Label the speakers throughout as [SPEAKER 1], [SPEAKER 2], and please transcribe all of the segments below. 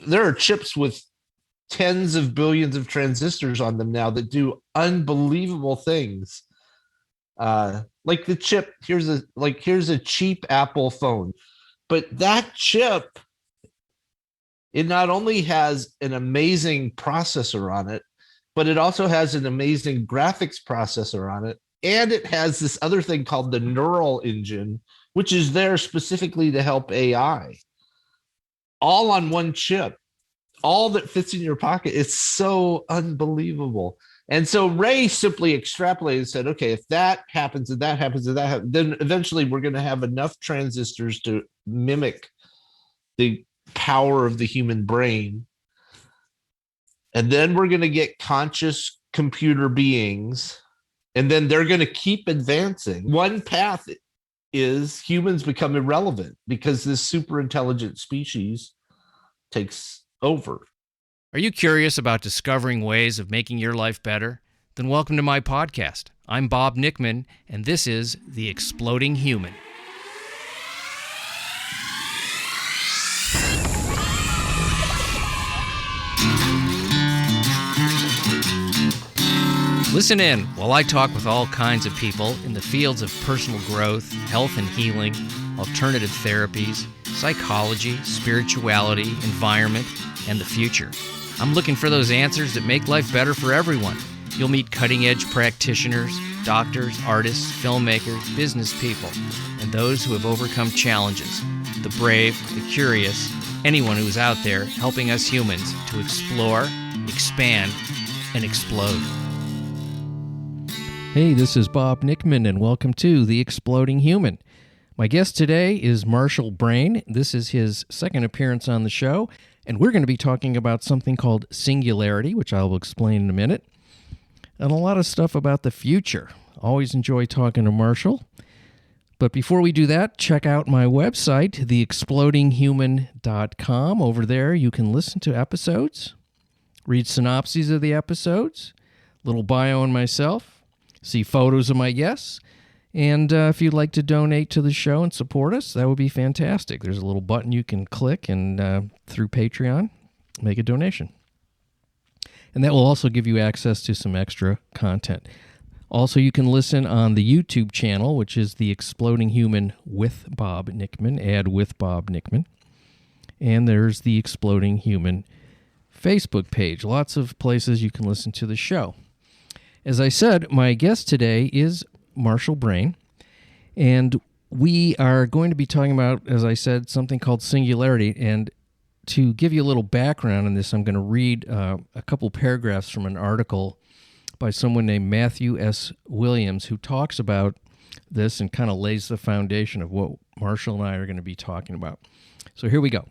[SPEAKER 1] There are chips with tens of billions of transistors on them now that do unbelievable things. Like the chip, here's a cheap Apple phone, but that chip, it not only has an amazing processor on it, but it also has an amazing graphics processor on it. And it has this other thing called the neural engine, which is there specifically to help AI, all on one chip, all that fits in your pocket. It's so unbelievable. And so Ray simply extrapolated and said, okay, if that happens and that happens and that happens, then eventually we're going to have enough transistors to mimic the power of the human brain. And then we're going to get conscious computer beings. And then they're going to keep advancing. One path is humans become irrelevant because this super intelligent species takes over.
[SPEAKER 2] Are you curious about discovering ways of making your life better? Then welcome to my podcast. I'm Bob Nickman, and this is The Exploding Human. Listen in while I talk with all kinds of people in the fields of personal growth, health and healing, alternative therapies, psychology, spirituality, environment, and the future. I'm looking for those answers that make life better for everyone. You'll meet cutting-edge practitioners, doctors, artists, filmmakers, business people, and those who have overcome challenges. The brave, the curious, anyone who is out there helping us humans to explore, expand, and explode. Hey, this is Bob Nickman, and welcome to The Exploding Human. My guest today is Marshall Brain. This is his second appearance on the show, and we're going to be talking about something called Singularity, which I will explain in a minute, and a lot of stuff about the future. Always enjoy talking to Marshall. But before we do that, check out my website, theexplodinghuman.com. Over there, you can listen to episodes, read synopses of the episodes, little bio on myself, see photos of my guests, and if you'd like to donate to the show and support us, that would be fantastic. There's a little button you can click and through Patreon, make a donation. And that will also give you access to some extra content. Also, you can listen on the YouTube channel, which is The Exploding Human with Bob Nickman, add with Bob Nickman. And there's The Exploding Human Facebook page. Lots of places you can listen to the show. As I said, my guest today is Marshall Brain, and we are going to be talking about, as I said, something called Singularity. And to give you a little background on this, I'm going to read a couple paragraphs from an article by someone named Matthew S. Williams, who talks about this and kind of lays the foundation of what Marshall and I are going to be talking about. So here we go.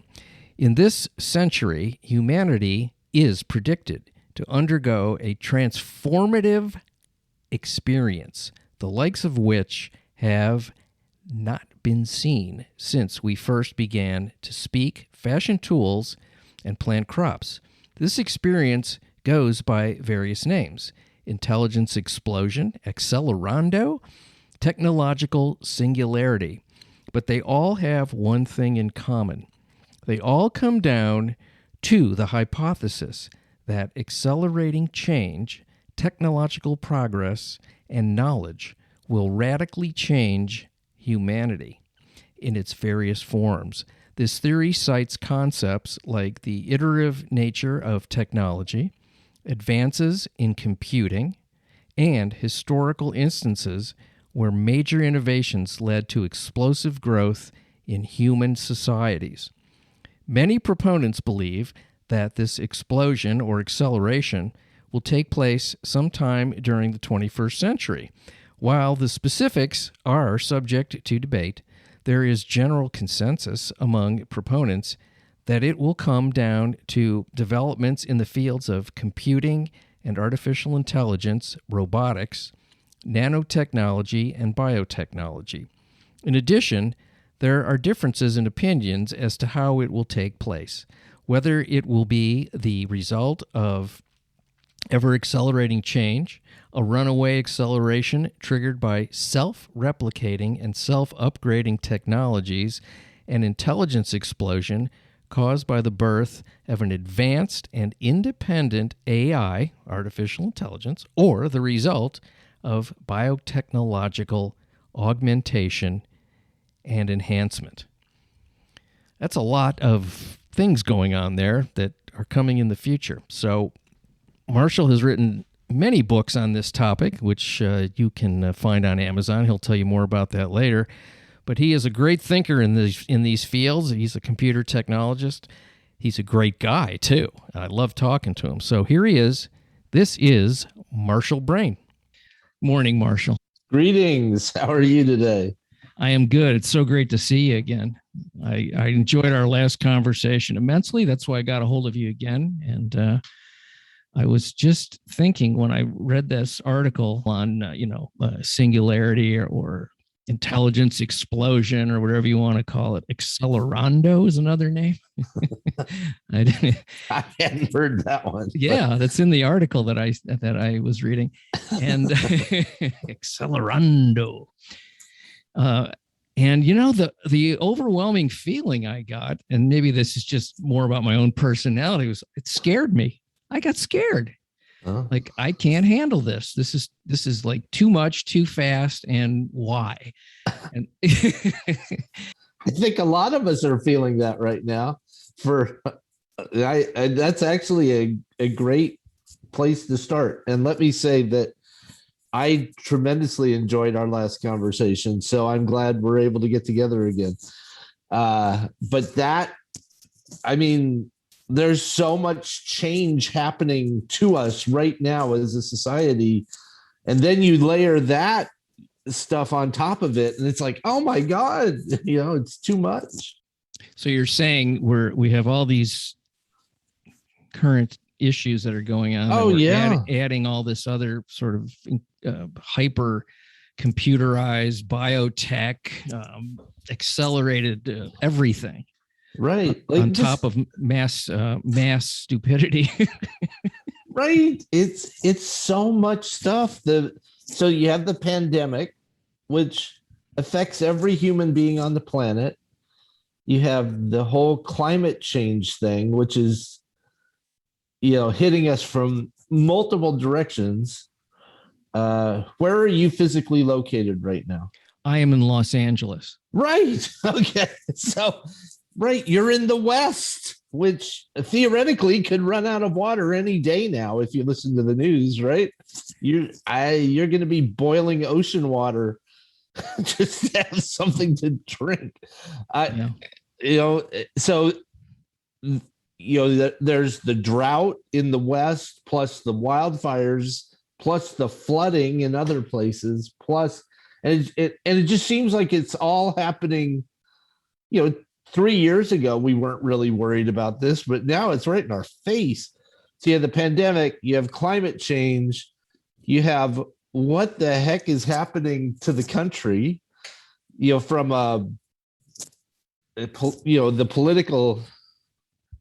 [SPEAKER 2] In this century, humanity is predicted to undergo a transformative experience, the likes of which have not been seen since we first began to speak, fashion tools, and plant crops. This experience goes by various names: intelligence explosion, accelerando, technological singularity. But they all have one thing in common. They all come down to the hypothesis that accelerating change, technological progress, and knowledge will radically change humanity in its various forms. This theory cites concepts like the iterative nature of technology, advances in computing, and historical instances where major innovations led to explosive growth in human societies. Many proponents believe that this explosion or acceleration will take place sometime during the 21st century. While the specifics are subject to debate, there is general consensus among proponents that it will come down to developments in the fields of computing and artificial intelligence, robotics, nanotechnology, and biotechnology. In addition, there are differences in opinions as to how it will take place, whether it will be the result of ever-accelerating change, a runaway acceleration triggered by self-replicating and self-upgrading technologies, an intelligence explosion caused by the birth of an advanced and independent AI, artificial intelligence, or the result of biotechnological augmentation and enhancement. That's a lot of things going on there that are coming in the future. So Marshall has written many books on this topic, which you can find on Amazon. He'll tell you more about that later. But he is a great thinker in these fields. He's a computer technologist. He's a great guy, too. I love talking to him. So here he is. This is Marshall Brain. Morning, Marshall.
[SPEAKER 1] Greetings. How are you today?
[SPEAKER 2] I am good. It's so great to see you again. I enjoyed our last conversation immensely. That's why I got a hold of you again. And I was just thinking when I read this article on, Singularity or intelligence explosion or whatever you want to call it. Accelerando is another name.
[SPEAKER 1] I hadn't heard that one.
[SPEAKER 2] Yeah, that's in the article that I was reading. And Accelerando. And the overwhelming feeling I got, and maybe this is just more about my own personality, was it scared me. I got scared. Like, I can't handle this. This is like too much, too fast, and why? And
[SPEAKER 1] I think a lot of us are feeling that right now. That's actually a great place to start. And let me say that I tremendously enjoyed our last conversation, so I'm glad we're able to get together again. There's so much change happening to us right now as a society. And then you layer that stuff on top of it, and it's like, oh my God, it's too much.
[SPEAKER 2] So you're saying we have all these current issues that are going on.
[SPEAKER 1] Oh, yeah.
[SPEAKER 2] Adding all this other sort of hyper computerized biotech, accelerated everything.
[SPEAKER 1] Right.
[SPEAKER 2] On top of mass stupidity.
[SPEAKER 1] Right. It's so much stuff. So you have the pandemic, which affects every human being on the planet. You have the whole climate change thing, which is, hitting us from multiple directions. Where are you physically located right now?
[SPEAKER 2] I am in Los Angeles.
[SPEAKER 1] Right. Okay. So, right, you're in the West, which theoretically could run out of water any day now if you listen to the news, right? You're going to be boiling ocean water just to have something to drink. There's the drought in the West, plus the wildfires, plus the flooding in other places, and it just seems like it's all happening. 3 years ago, we weren't really worried about this, but now it's right in our face. So you have the pandemic, you have climate change, you have what the heck is happening to the country, from the political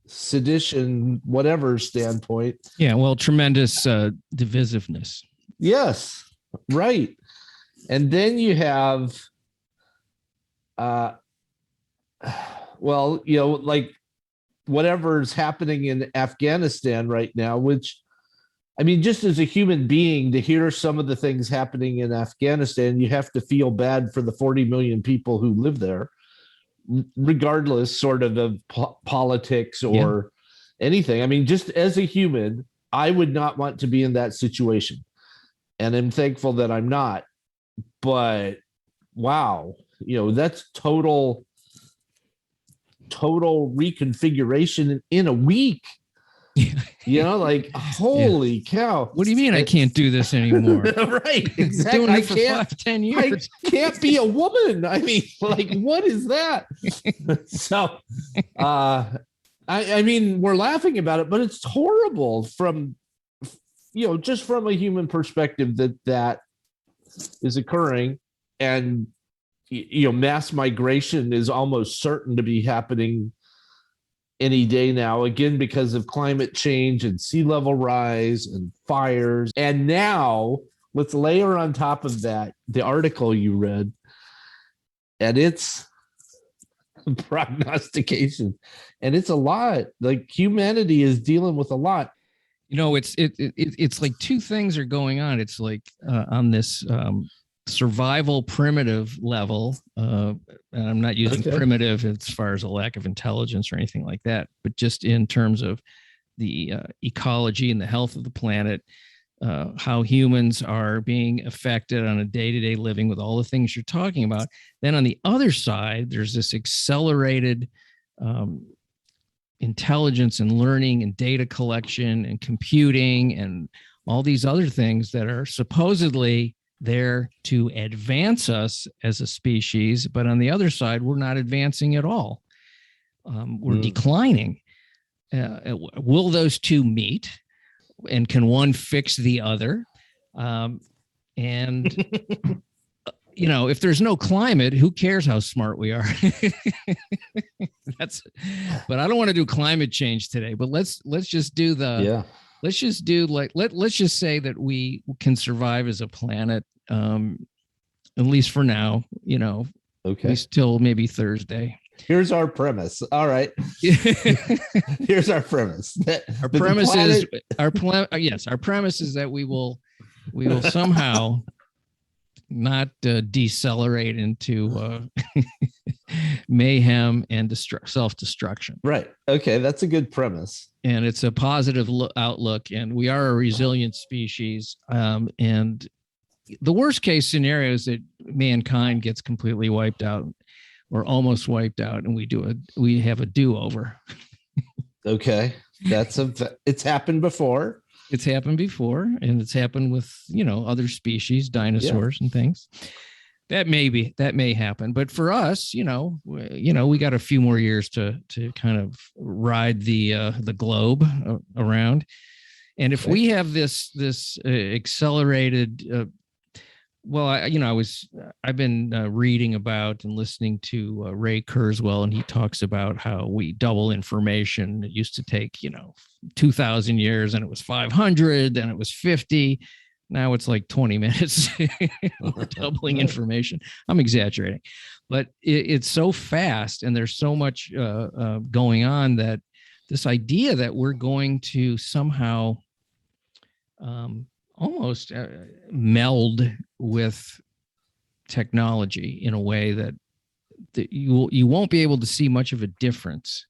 [SPEAKER 1] sedition, whatever standpoint.
[SPEAKER 2] Yeah, well, tremendous divisiveness.
[SPEAKER 1] Yes, right. And then you have like whatever's happening in Afghanistan right now, which, just as a human being, to hear some of the things happening in Afghanistan, you have to feel bad for the 40 million people who live there, regardless sort of politics or anything. Just as a human, I would not want to be in that situation. And I'm thankful that I'm not. But wow, that's total reconfiguration in a week. Holy cow.
[SPEAKER 2] What do you mean I can't do this anymore?
[SPEAKER 1] Right, exactly.
[SPEAKER 2] Doing it for 5-10 years.
[SPEAKER 1] I can't be a woman. What is that? So we're laughing about it, but it's horrible from just from a human perspective that is occurring. And mass migration is almost certain to be happening any day now, again, because of climate change and sea level rise and fires. And now let's layer on top of that the article you read. And it's prognostication, and it's a lot. Like humanity is dealing with a lot.
[SPEAKER 2] It's like two things are going on. It's like on this survival primitive level. And I'm not using primitive as far as a lack of intelligence or anything like that, but just in terms of the ecology and the health of the planet, how humans are being affected on a day-to-day living with all the things you're talking about. Then on the other side, there's this accelerated intelligence and learning and data collection and computing and all these other things that are supposedly there to advance us as a species. But on the other side, we're not advancing at all. We're declining. Will those two meet? And can one fix the other? If there's no climate, who cares how smart we are? But I don't want to do climate change today, but let's just do let's just do let's just say that we can survive as a planet, at least for now, at least till maybe Thursday.
[SPEAKER 1] Here's our premise. All right. Here's our premise.
[SPEAKER 2] Our premise is that we will somehow not decelerate into mayhem and self-destruction.
[SPEAKER 1] Right. Okay, that's a good premise.
[SPEAKER 2] And it's a positive outlook, and we are a resilient species. And the worst case scenario is that mankind gets completely wiped out or almost wiped out, and we have a do-over.
[SPEAKER 1] Okay. It's happened before.
[SPEAKER 2] It's happened before, and it's happened with, other species, dinosaurs and things. That may happen. But for us, we got a few more years to kind of ride the globe around. And if we have this accelerated, I've been reading about and listening to Ray Kurzweil, and he talks about how we double information. It used to take, 2,000 years, and it was 500, then it was 50. Now it's like 20 minutes. We're doubling information. I'm exaggerating, but it's so fast, and there's so much going on that this idea that we're going to somehow almost meld with technology in a way that you won't be able to see much of a difference,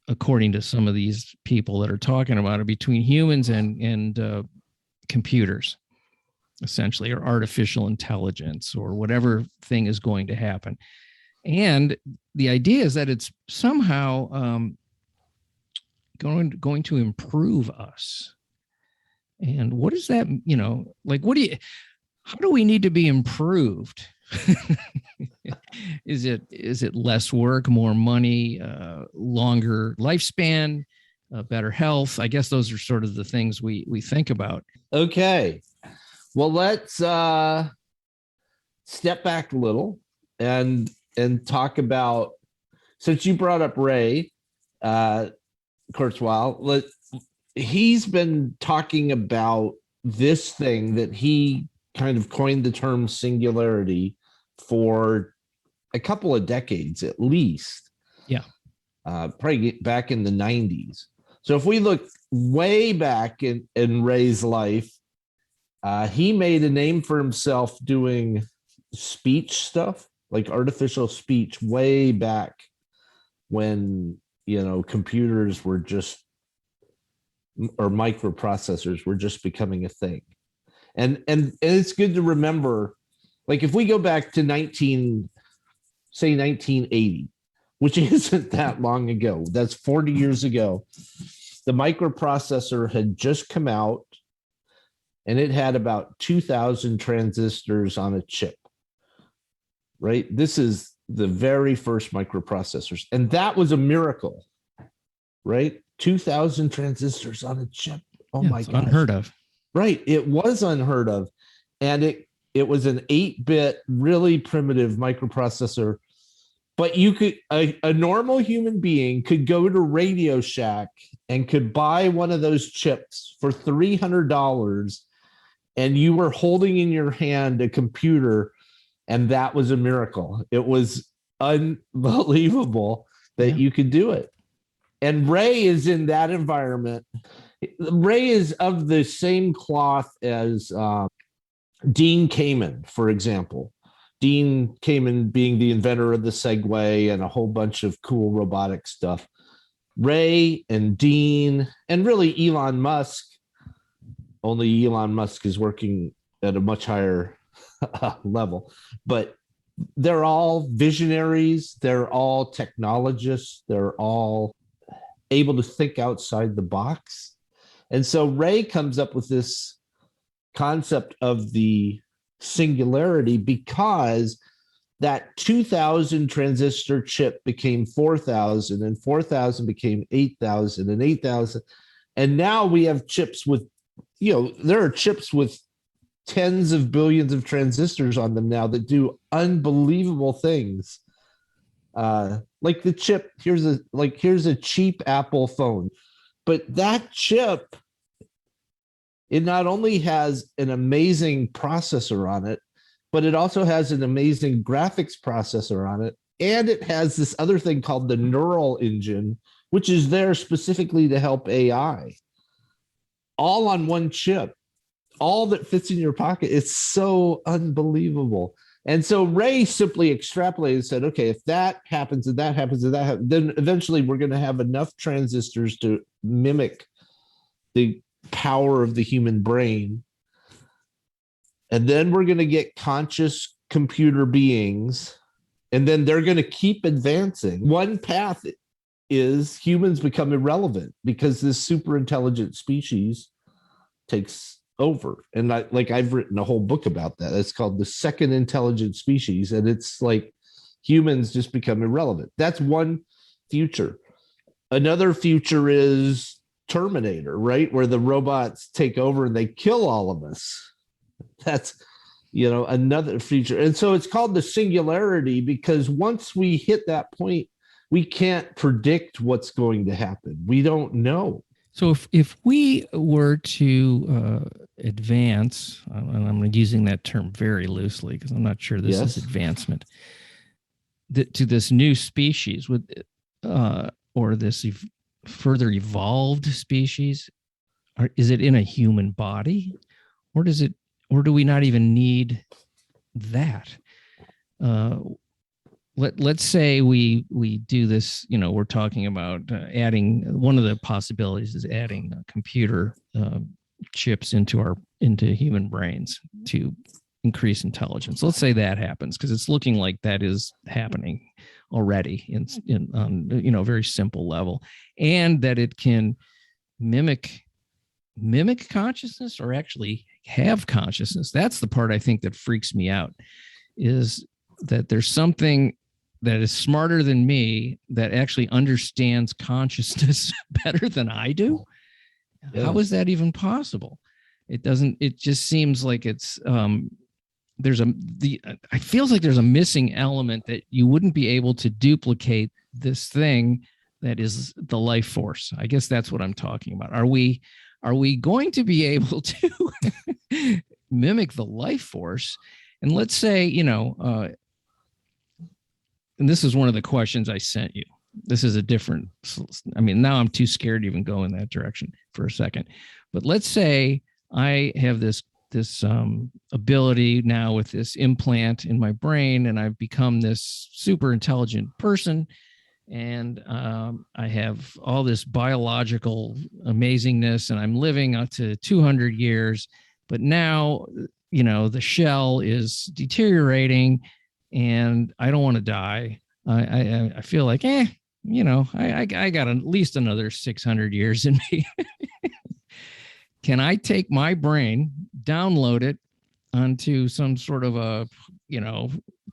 [SPEAKER 2] according to some of these people that are talking about it, between humans and computers, essentially, or artificial intelligence, or whatever thing is going to happen. And the idea is that it's somehow going to improve us. And what is that, how do we need to be improved? Is it less work, more money, longer lifespan, better health? I guess those are sort of the things we think about.
[SPEAKER 1] Okay. Well, let's step back a little and talk about, since you brought up Ray Kurzweil, he's been talking about this thing that he kind of coined the term singularity for a couple of decades at least.
[SPEAKER 2] Yeah.
[SPEAKER 1] Probably back in the 90s. So if we look way back in Ray's life, he made a name for himself doing speech stuff, like artificial speech, way back when, computers were just, or microprocessors were just becoming a thing. And it's good to remember, like if we go back to 1980, which isn't that long ago, that's 40 years ago, the microprocessor had just come out, and it had about 2,000 transistors on a chip, right? This is the very first microprocessors. And that was a miracle, right? 2,000 transistors on a chip. Oh my God.
[SPEAKER 2] Unheard of.
[SPEAKER 1] Right. It was unheard of. And it was an 8-bit, really primitive microprocessor. But you could, a normal human being could go to Radio Shack and could buy one of those chips for $300, and you were holding in your hand a computer, and that was a miracle. It was unbelievable that
[SPEAKER 2] Yeah.
[SPEAKER 1] you could do it. And Ray is in that environment. Ray is of the same cloth as Dean Kamen, for example. Dean Kamen being the inventor of the Segway and a whole bunch of cool robotic stuff. Ray and Dean, and really Elon Musk, only Elon Musk is working at a much higher level, but they're all visionaries. They're all technologists. They're all able to think outside the box. And so Ray comes up with this concept of the singularity because that 2000 transistor chip became 4000 and 4000 became 8000 and 8000. And now we have chips with, there are chips with tens of billions of transistors on them now that do unbelievable things. Like the chip, here's a cheap Apple phone, but that chip, it not only has an amazing processor on it, but it also has an amazing graphics processor on it. And it has this other thing called the neural engine, which is there specifically to help AI. All on one chip, all that fits in your pocket. It's so unbelievable. And so Ray simply extrapolated and said, okay, if that happens and that happens and that happens, then eventually we're going to have enough transistors to mimic the power of the human brain. And then we're going to get conscious computer beings, and then they're going to keep advancing. One path is humans become irrelevant because this super intelligent species takes over. And I've written a whole book about that. It's called The Second Intelligent Species. And it's like humans just become irrelevant. That's one future. Another future is Terminator, right? Where the robots take over and they kill all of us. That's, another future. And so it's called the singularity because once we hit that point, we can't predict what's going to happen. We don't know.
[SPEAKER 2] So if we were to advance, and I'm using that term very loosely because I'm not sure this is advancement, to this new species or this further evolved species, is it in a human body, or do we not even need that? Let's say we do this, we're talking about adding, one of the possibilities is adding computer chips into human brains to increase intelligence. Let's say that happens, because it's looking like that is happening already on a very simple level, and that it can mimic consciousness or actually have consciousness. That's the part I think that freaks me out, is that there's something that is smarter than me that actually understands consciousness better than I do. Yeah. How is that even possible? It just seems like it's it feels like there's a missing element that you wouldn't be able to duplicate this thing that is the life force. I guess that's what I'm talking about. Are we going to be able to mimic the life force? And let's say, and this is one of the questions I sent you. This is now I'm too scared to even go in that direction for a second. But let's say I have this ability now with this implant in my brain, and I've become this super intelligent person, and I have all this biological amazingness, and I'm living up to 200 years. But now, the shell is deteriorating, and I don't want to die. I feel like, I got at least another 600 years in me. Can I take my brain, download it onto some sort of a,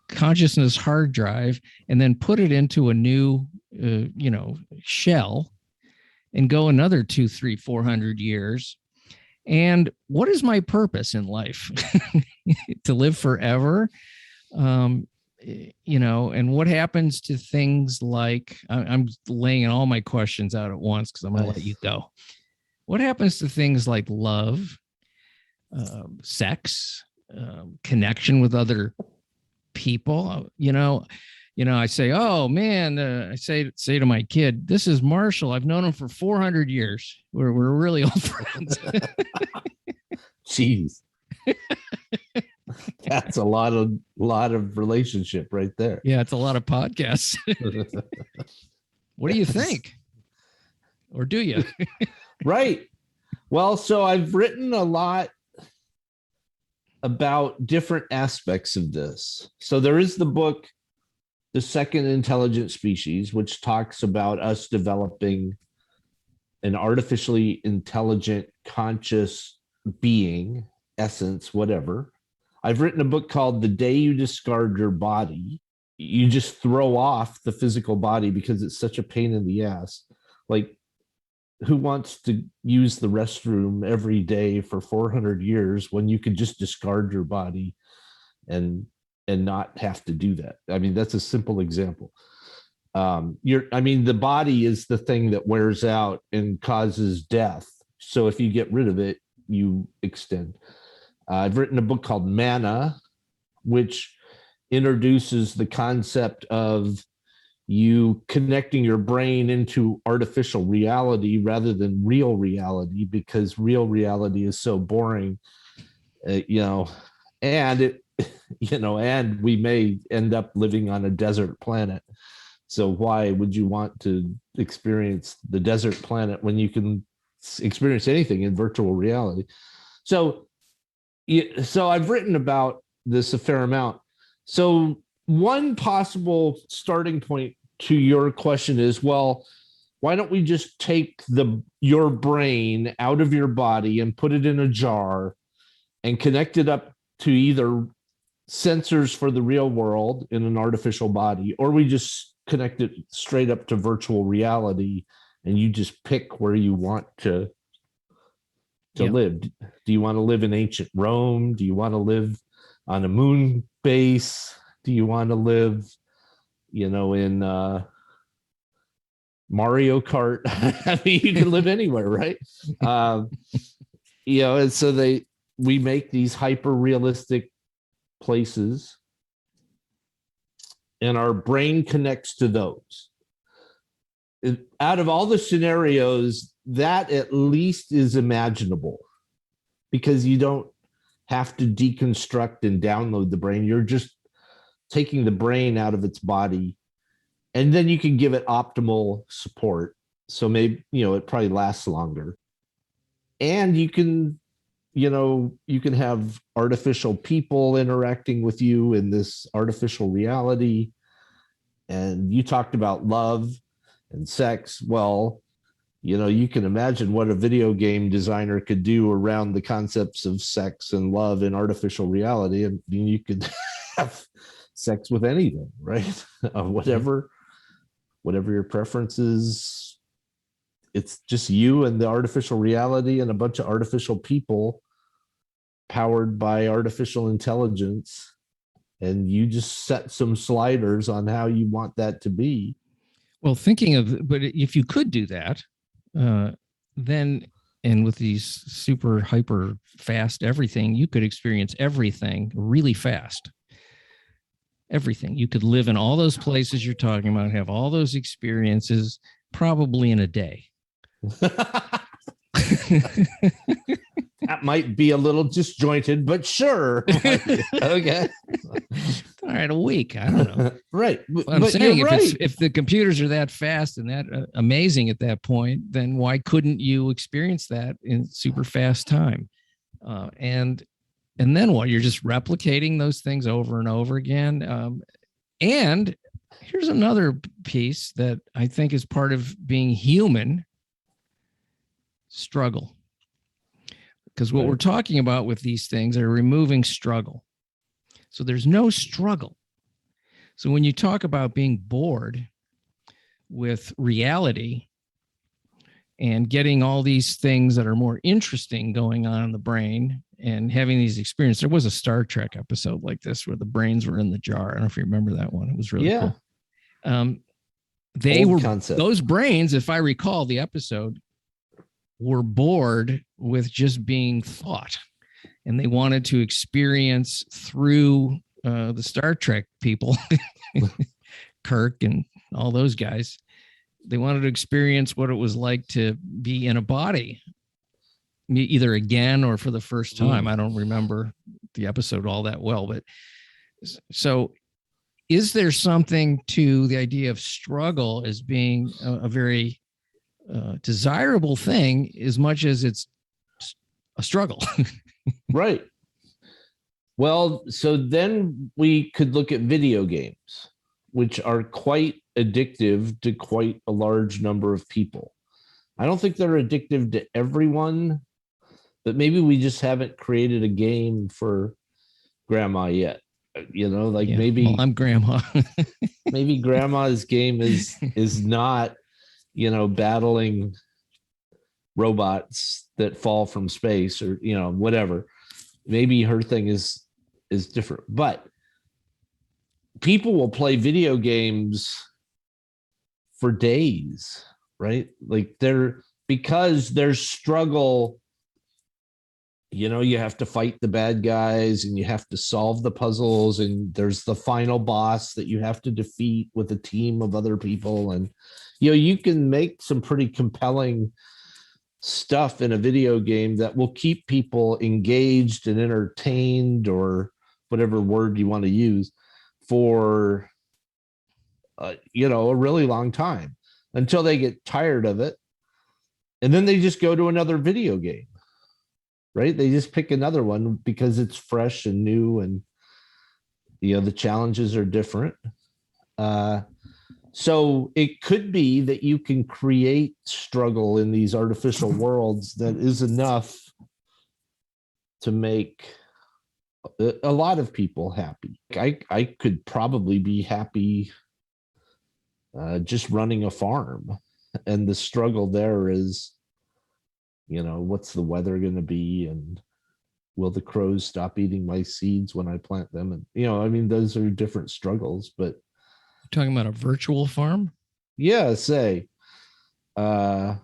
[SPEAKER 2] consciousness hard drive, and then put it into a new, shell, and go another 200, 300, 400 years? And what is my purpose in life? To live forever? And what happens to things like, I'm laying all my questions out at once because I'm going to let you go. What happens to things like love, sex, connection with other people? I say, oh man, I say to my kid, this is Marshall. I've known him for 400 years. We're really old friends.
[SPEAKER 1] Jeez. That's a lot of relationship right there.
[SPEAKER 2] Yeah, it's a lot of podcasts. What do you think? Or do you?
[SPEAKER 1] Right. Well, so I've written a lot about different aspects of this. So there is the book, The Second Intelligent Species, which talks about us developing an artificially intelligent, conscious being, essence, whatever. I've written a book called The Day You Discard Your Body. You just throw off the physical body because it's such a pain in the ass. Like, who wants to use the restroom every day for 400 years when you could just discard your body and not have to do that? I mean, that's a simple example. The body is the thing that wears out and causes death. So if you get rid of it, you extend. I've written a book called Mana, which introduces the concept of you connecting your brain into artificial reality rather than real reality, because real reality is so boring, and and we may end up living on a desert planet. So why would you want to experience the desert planet when you can experience anything in virtual reality? So I've written about this a fair amount. So one possible starting point to your question is, well, why don't we just take your brain out of your body and put it in a jar and connect it up to either sensors for the real world in an artificial body, or we just connect it straight up to virtual reality and you just pick where you want to live. Do you want to live in ancient Rome? Do you want to live on a moon base? Do you want to live, in Mario Kart? I mean, you can live anywhere, right? And so we make these hyper realistic places, and our brain connects to those. Out of all the scenarios, that at least is imaginable, because you don't have to deconstruct and download the brain. You're just taking the brain out of its body, and then you can give it optimal support. So maybe, it probably lasts longer. And you can have artificial people interacting with you in this artificial reality. And you talked about love and sex. Well, you can imagine what a video game designer could do around the concepts of sex and love in artificial reality. I mean, you could have sex with anything, right? Whatever your preference is. It's just you and the artificial reality and a bunch of artificial people powered by artificial intelligence. And you just set some sliders on how you want that to be.
[SPEAKER 2] Well, but if you could do that, then, and with these super hyper fast everything, you could experience everything really fast. Everything. You could live in all those places you're talking about, have all those experiences probably in a day.
[SPEAKER 1] That might be a little disjointed, but sure. Okay.
[SPEAKER 2] All right, a week. I don't know.
[SPEAKER 1] Right.
[SPEAKER 2] I'm saying if the computers are that fast and that amazing at that point, then why couldn't you experience that in super fast time? And then what? You're just replicating those things over and over again. And here's another piece that I think is part of being human: struggle. Because what we're talking about with these things are removing struggle. So there's no struggle. So when you talk about being bored with reality and getting all these things that are more interesting going on in the brain and having these experiences, there was a Star Trek episode like this where the brains were in the jar. I don't know if you remember that one. It was really cool. Those brains, if I recall the episode, were bored with just being thought, and they wanted to experience through the Star Trek people Kirk and all those guys. They wanted to experience what it was like to be in a body, either again or for the first time. I don't remember the episode all that well, but so is there something to the idea of struggle as being a very desirable thing as much as it's a struggle?
[SPEAKER 1] Right. Well, so then we could look at video games, which are quite addictive to quite a large number of people. I don't think they're addictive to everyone, but maybe we just haven't created a game for grandma yet. Like maybe
[SPEAKER 2] well, I'm grandma.
[SPEAKER 1] maybe grandma's game is not, battling robots that fall from space or, whatever. Maybe her thing is different, but people will play video games for days, right? Like because there's struggle, you have to fight the bad guys and you have to solve the puzzles, and there's the final boss that you have to defeat with a team of other people. And, you can make some pretty compelling stuff in a video game that will keep people engaged and entertained, or whatever word you want to use, for a really long time, until they get tired of it, and then they just go to another video game, right? They just pick another one because it's fresh and new, and the challenges are different. So it could be that you can create struggle in these artificial worlds that is enough to make a lot of people happy. I could probably be happy just running a farm, and the struggle there is, what's the weather going to be, and will the crows stop eating my seeds when I plant them? And those are different struggles. But
[SPEAKER 2] you're talking about a virtual farm?
[SPEAKER 1] Yeah, say, like,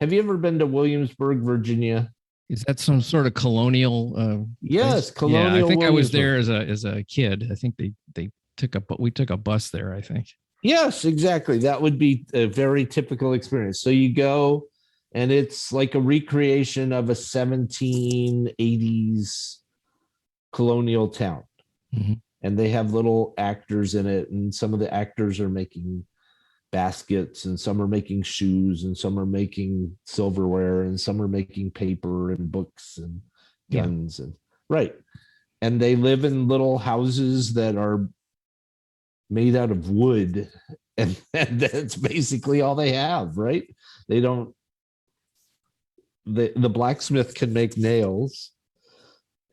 [SPEAKER 1] have you ever been to Williamsburg, Virginia?
[SPEAKER 2] Is that some sort of colonial?
[SPEAKER 1] Yes,
[SPEAKER 2] place?
[SPEAKER 1] colonial.
[SPEAKER 2] Yeah, I think I was there as a kid. I think we took a bus there, I think.
[SPEAKER 1] Yes, exactly. That would be a very typical experience. So you go, and it's like a recreation of a 1780s colonial town.
[SPEAKER 2] Mm-hmm.
[SPEAKER 1] And they have little actors in it, and some of the actors are making baskets, and some are making shoes, and some are making silverware, and some are making paper and books and guns. And right. And they live in little houses that are made out of wood, and that's basically all they have, right? They don't, the blacksmith can make nails,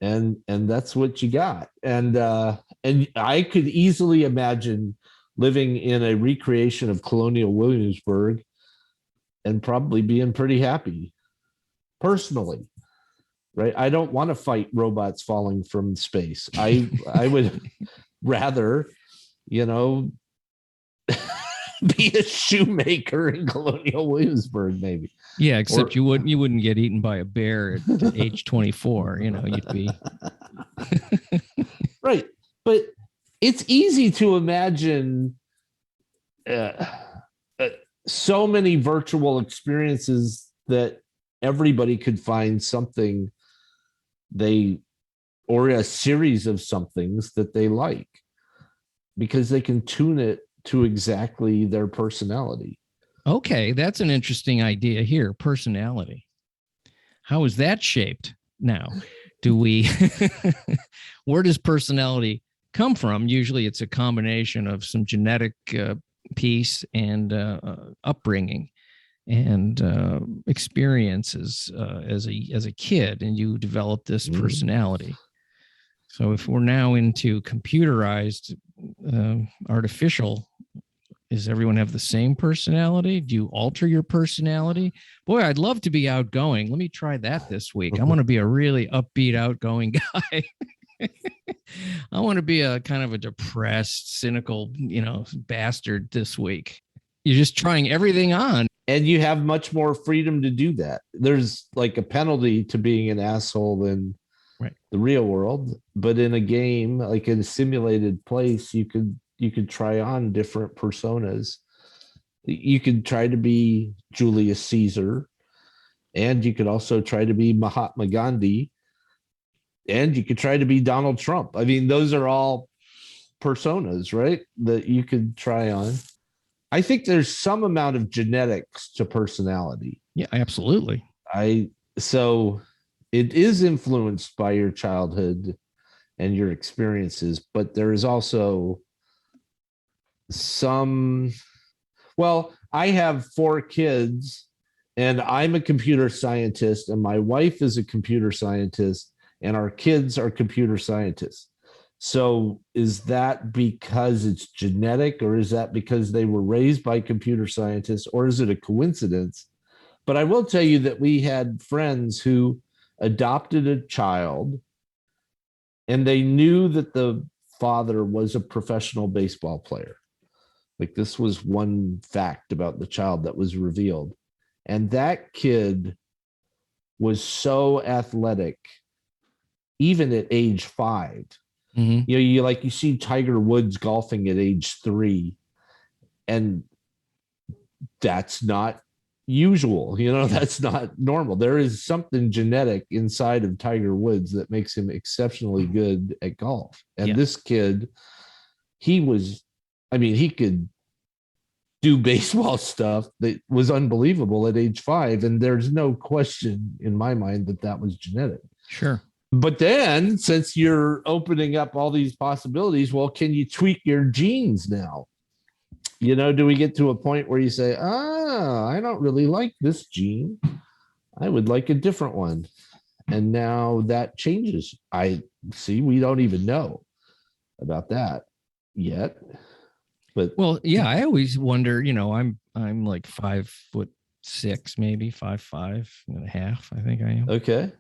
[SPEAKER 1] and that's what you got. And I could easily imagine living in a recreation of colonial Williamsburg and probably being pretty happy personally, right? I don't want to fight robots falling from space. I would rather, be a shoemaker in colonial Williamsburg, maybe.
[SPEAKER 2] Yeah, except you wouldn't get eaten by a bear at age 24. You'd be
[SPEAKER 1] right. But it's easy to imagine so many virtual experiences that everybody could find something or a series of somethings that they like, because they can tune it to exactly their personality.
[SPEAKER 2] Okay, that's an interesting idea here. Personality. How is that shaped now? Where does personality come from? Usually it's a combination of some genetic piece and upbringing and experiences as a kid, and you develop this personality. So if we're now into computerized, artificial, does everyone have the same personality? Do you alter your personality? Boy, I'd love to be outgoing. Let me try that this week. I want to be a really upbeat, outgoing guy. I want to be a kind of a depressed, cynical, bastard this week. You're just trying everything on.
[SPEAKER 1] And you have much more freedom to do that. There's like a penalty to being an asshole in the real world. But in a game, like in a simulated place, you could try on different personas. You could try to be Julius Caesar, and you could also try to be Mahatma Gandhi, and you could try to be Donald Trump. I mean, those are all personas, right? That you could try on. I think there's some amount of genetics to personality.
[SPEAKER 2] Yeah, absolutely.
[SPEAKER 1] So it is influenced by your childhood and your experiences, but there is also some. Well, I have 4 kids, and I'm a computer scientist, and my wife is a computer scientist, and our kids are computer scientists. So is that because it's genetic, or is that because they were raised by computer scientists, or is it a coincidence? But I will tell you that we had friends who adopted a child, and they knew that the father was a professional baseball player. Like, this was one fact about the child that was revealed. And that kid was so athletic, even at age 5.
[SPEAKER 2] Mm-hmm.
[SPEAKER 1] You see Tiger Woods golfing at age 3, and that's not usual. That's not normal. There is something genetic inside of Tiger Woods that makes him exceptionally good at golf. And this kid, he could do baseball stuff that was unbelievable at age 5. And there's no question in my mind that was genetic.
[SPEAKER 2] Sure.
[SPEAKER 1] But then, since you're opening up all these possibilities, well, can you tweak your genes now? Do we get to a point where you say, I don't really like this gene. I would like a different one. And now that changes. We don't even know about that yet. But
[SPEAKER 2] well, yeah, I always wonder, I'm like 5'6", maybe 5'5.5", I think I am.
[SPEAKER 1] Okay.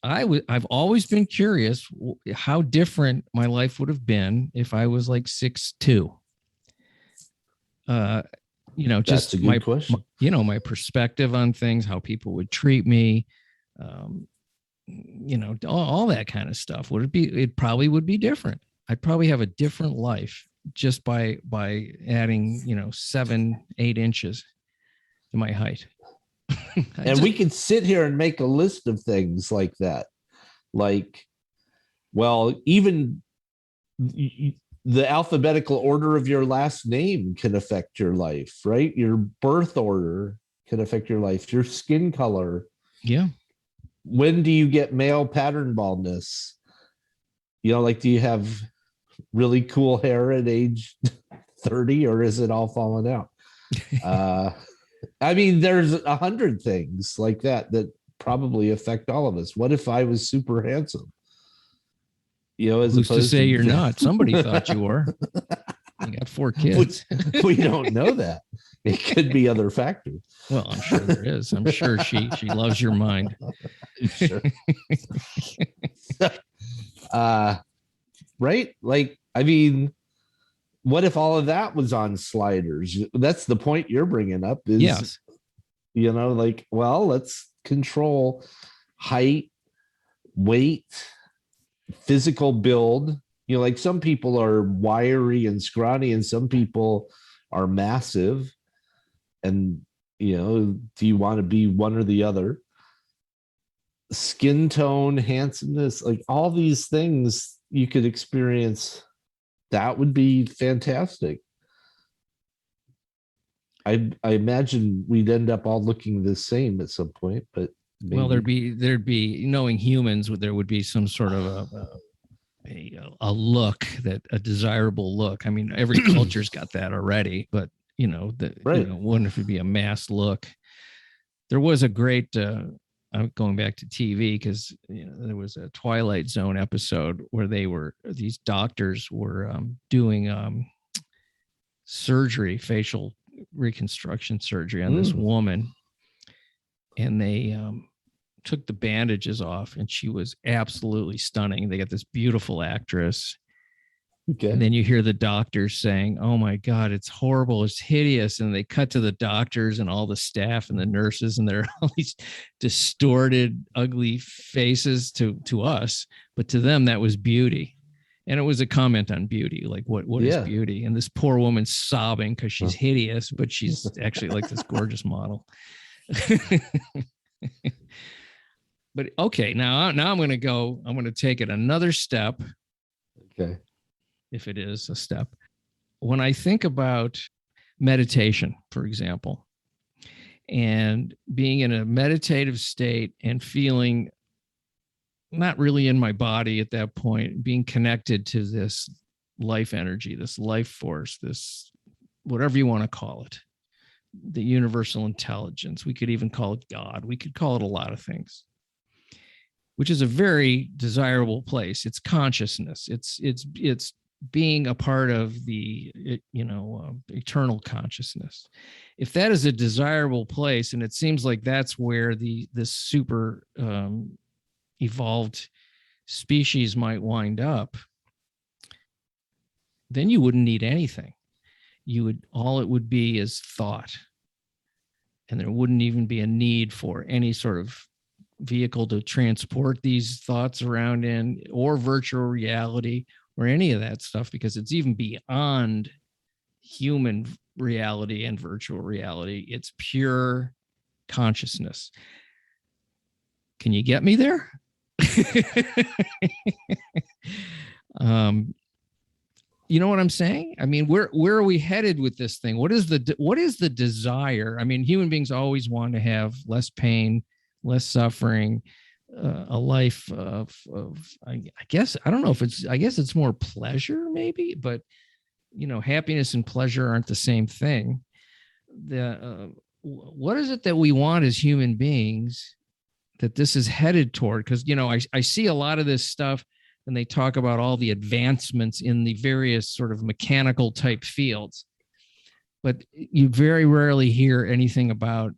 [SPEAKER 2] I've always been curious how different my life would have been if I was like 6'2". Just
[SPEAKER 1] my question.
[SPEAKER 2] My perspective on things, how people would treat me, all that kind of stuff. It probably would be different. I'd probably have a different life just by adding 7-8 inches to my height.
[SPEAKER 1] We can sit here and make a list of things like that. Like, well, even the alphabetical order of your last name can affect your life, right? Your birth order can affect your life, your skin color.
[SPEAKER 2] Yeah.
[SPEAKER 1] When do you get male pattern baldness? Do you have really cool hair at age 30, or is it all falling out? There's 100 things like that probably affect all of us. What if I was super handsome? As
[SPEAKER 2] who's
[SPEAKER 1] opposed
[SPEAKER 2] to say you're not? Somebody thought you were. You got 4 kids.
[SPEAKER 1] We don't know that. It could be other factors.
[SPEAKER 2] Well, I'm sure there is. I'm sure she loves your mind.
[SPEAKER 1] Sure. Right? What if all of that was on sliders? That's the point you're bringing up. Is
[SPEAKER 2] yes.
[SPEAKER 1] Let's control height, weight, physical build. Some people are wiry and scrawny, and some people are massive. And do you want to be one or the other? Skin tone, handsomeness, like all these things you could experience. That would be fantastic. I imagine we'd end up all looking the same at some point, but maybe.
[SPEAKER 2] Well, there'd be knowing humans, there would be some sort of a look, a desirable look. Every culture's got that already, but
[SPEAKER 1] right.
[SPEAKER 2] Wouldn't if it'd be a mass look. There was a great. I'm going back to TV because there was a Twilight Zone episode where these doctors were doing surgery, facial reconstruction surgery on this woman, and they took the bandages off, and she was absolutely stunning. They got this beautiful actress. Okay. And then you hear the doctors saying, "Oh my God, it's horrible. It's hideous." And they cut to the doctors and all the staff and the nurses, and they're all these distorted, ugly faces to us. But to them, that was beauty. And it was a comment on beauty, like what is
[SPEAKER 1] Yeah.
[SPEAKER 2] beauty? And this poor woman sobbing because she's hideous, but she's actually like this gorgeous model. But okay, now I'm going to take it another step.
[SPEAKER 1] Okay.
[SPEAKER 2] If it is a step. When I think about meditation, for example, and being in a meditative state and feeling not really in my body at that point, being connected to this life energy, this life force, this whatever you want to call it, the universal intelligence. We could even call it God. We could call it a lot of things, which is a very desirable place. It's consciousness. It's being a part of the eternal consciousness. If that is a desirable place, and it seems like that's where this super evolved species might wind up, then you wouldn't need anything. All it would be is thought, and there wouldn't even be a need for any sort of vehicle to transport these thoughts around in, or virtual reality, or any of that stuff, because it's even beyond human reality and virtual reality. It's pure consciousness. Can you get me there? You know what I'm saying? I mean, where are we headed with this thing? What is the desire? I mean, human beings always want to have less pain, less suffering, a life of I guess, I don't know if I guess it's more pleasure maybe, but happiness and pleasure aren't the same thing. What is it that we want as human beings that this is headed toward? Because I see a lot of this stuff, and they talk about all the advancements in the various sort of mechanical type fields, but you very rarely hear anything about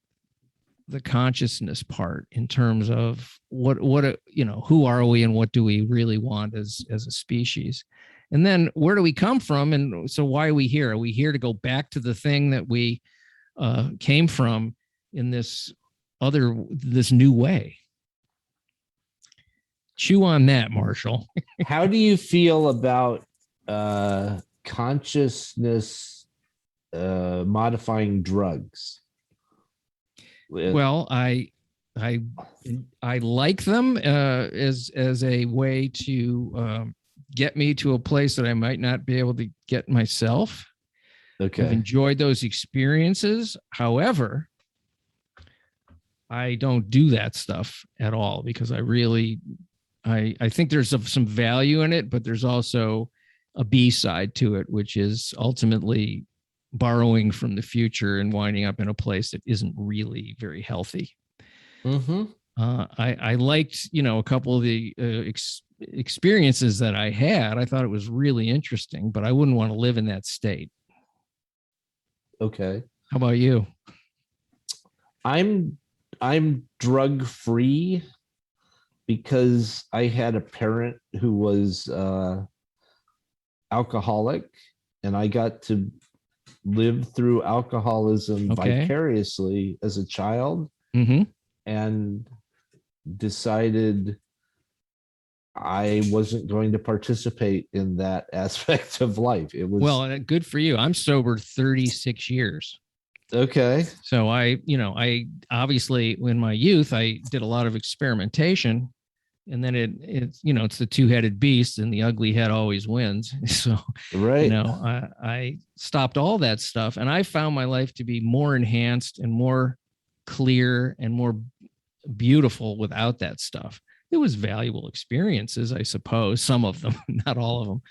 [SPEAKER 2] the consciousness part in terms of what who are we and what do we really want as a species, and then where do we come from, and so why are we here? Are we here to go back to the thing that we came from in this new way? Chew on that, Marshall.
[SPEAKER 1] How do you feel about consciousness modifying drugs?
[SPEAKER 2] Well, I like them as a way to get me to a place that I might not be able to get myself.
[SPEAKER 1] Okay.
[SPEAKER 2] I've enjoyed those experiences. However, I don't do that stuff at all, because I think there's some value in it, but there's also a B side to it, which is ultimately borrowing from the future and winding up in a place that isn't really very healthy.
[SPEAKER 1] Mm-hmm.
[SPEAKER 2] I liked, a couple of the experiences that I had. I thought it was really interesting, but I wouldn't want to live in that state.
[SPEAKER 1] Okay.
[SPEAKER 2] How about you?
[SPEAKER 1] I'm drug free because I had a parent who was alcoholic, and I got to live through alcoholism vicariously as a child, and decided I wasn't going to participate in that aspect of life. It was,
[SPEAKER 2] well, good for you. I'm sober 36 years.
[SPEAKER 1] Okay.
[SPEAKER 2] So I obviously in my youth, I did a lot of experimentation, and then it's the two-headed beast, and the ugly head always wins. So,
[SPEAKER 1] right.
[SPEAKER 2] I stopped all that stuff, and I found my life to be more enhanced and more clear and more beautiful without that stuff. It was valuable experiences, I suppose, some of them, not all of them.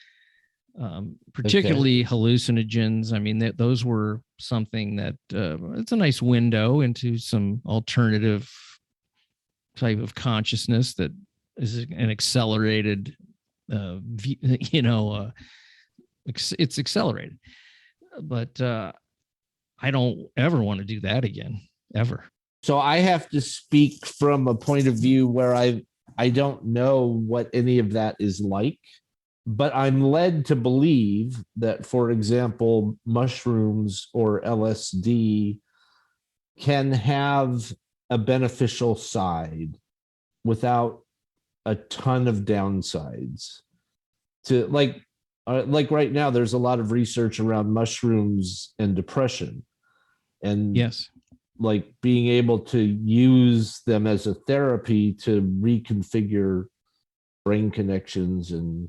[SPEAKER 2] Particularly hallucinogens. I mean, those were something that it's a nice window into some alternative type of consciousness that is an accelerated, it's accelerated. But I don't ever want to do that again, ever.
[SPEAKER 1] So I have to speak from a point of view where I don't know what any of that is like. But I'm led to believe that, for example, mushrooms or LSD can have a beneficial side without a ton of downsides. to like right now there's a lot of research around mushrooms and depression, and
[SPEAKER 2] Yes.
[SPEAKER 1] like being able to use them as a therapy to reconfigure brain connections and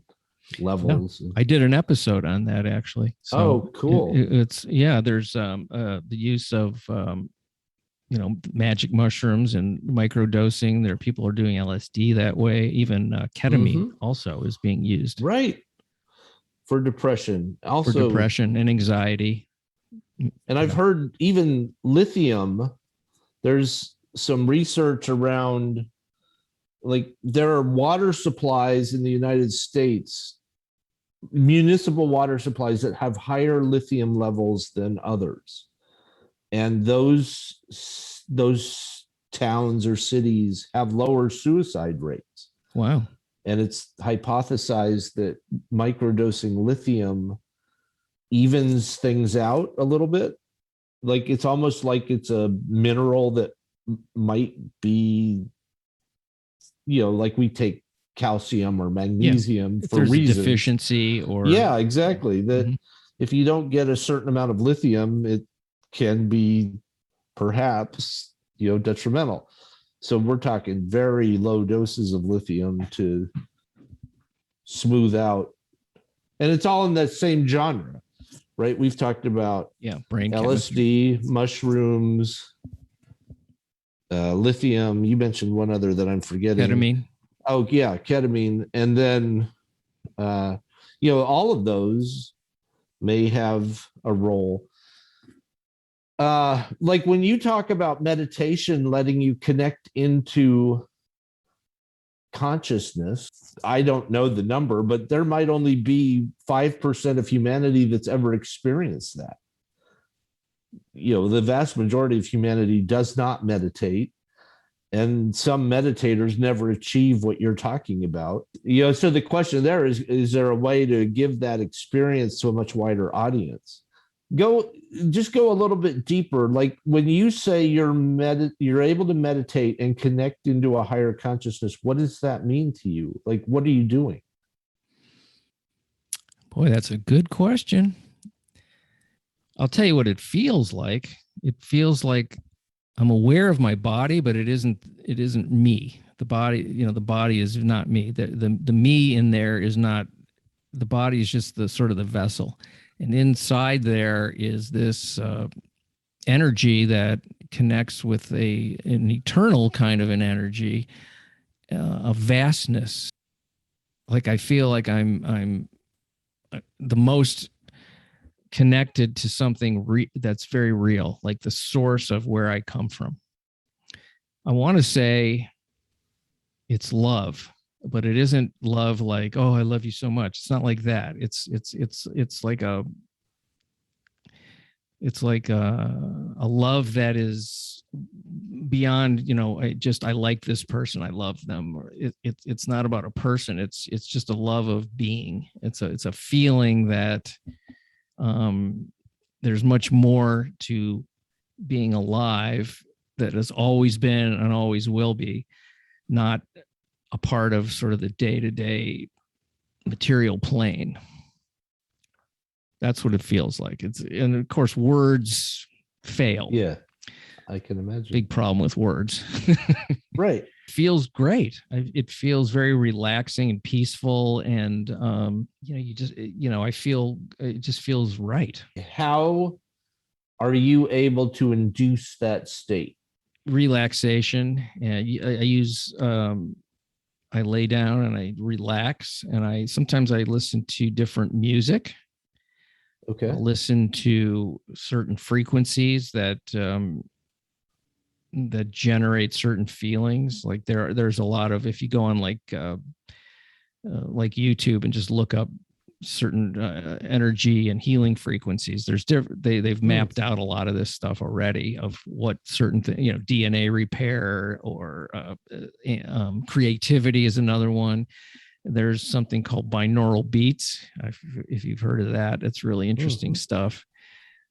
[SPEAKER 2] Yeah.
[SPEAKER 1] levels.
[SPEAKER 2] I did an episode on that actually. So
[SPEAKER 1] Oh, cool.
[SPEAKER 2] it's yeah, there's the use of magic mushrooms and microdosing. There are people who are doing LSD that way. Even ketamine also is being used
[SPEAKER 1] Right. For depression.
[SPEAKER 2] for
[SPEAKER 1] Also,
[SPEAKER 2] depression and anxiety.
[SPEAKER 1] and I've heard even lithium, there's some research around, like there are water supplies in the United States, municipal water supplies that have higher lithium levels than others. And those towns or cities have lower suicide rates.
[SPEAKER 2] Wow.
[SPEAKER 1] And it's hypothesized that microdosing lithium evens things out a little bit. Like it's almost like it's a mineral that might be, like we take calcium or magnesium
[SPEAKER 2] If
[SPEAKER 1] for
[SPEAKER 2] there's
[SPEAKER 1] reasons.
[SPEAKER 2] a deficiency or
[SPEAKER 1] Yeah, exactly. That if you don't get a certain amount of lithium, it can be perhaps, detrimental. So we're talking very low doses of lithium to smooth out. And it's all in that same genre, right? We've talked about
[SPEAKER 2] brain
[SPEAKER 1] LSD, chemistry, mushrooms, lithium. You mentioned one other that I'm forgetting.
[SPEAKER 2] Ketamine.
[SPEAKER 1] Oh, yeah, ketamine. And then, all of those may have a role. Like when you talk about meditation letting you connect into consciousness, I don't know the number, but there might only be 5% of humanity that's ever experienced that. The vast majority of humanity does not meditate, and some meditators never achieve what you're talking about. So the question there is there a way to give that experience to a much wider audience? Go a little bit deeper. Like when you say you're able to meditate and connect into a higher consciousness, what does that mean to you? Like, what are you doing?
[SPEAKER 2] Boy, that's a good question. I'll tell you what it feels like. It feels like I'm aware of my body, but it isn't me. The body is not me. The me in there is not, the body is just the sort of the vessel. And inside there is this energy that connects with an eternal kind of an energy, a vastness. Like I feel like I'm the most connected to something that's very real, like the source of where I come from. I want to say it's love, but it isn't love like, oh, I love you so much. It's not like that. It's like a love that is beyond, I like this person, I love them. Or it's not about a person. It's just a love of being. It's a feeling that there's much more to being alive that has always been and always will be, not a part of sort of the day-to-day material plane. That's what it feels like. And of course, words fail.
[SPEAKER 1] Yeah, I can imagine.
[SPEAKER 2] Big problem with words.
[SPEAKER 1] Right.
[SPEAKER 2] Feels great. It feels very relaxing and peaceful, and I feel it just feels right.
[SPEAKER 1] How are you able to induce that state?
[SPEAKER 2] Relaxation. I lay down and I relax, and sometimes I listen to different music.
[SPEAKER 1] Okay.
[SPEAKER 2] I'll listen to certain frequencies that generate certain feelings. Like there's a lot of, if you go on like YouTube and just look up certain energy and healing frequencies, there's different, they've mapped out a lot of this stuff already of what certain DNA repair or creativity is another one. There's something called binaural beats. If you've heard of that, it's really interesting stuff,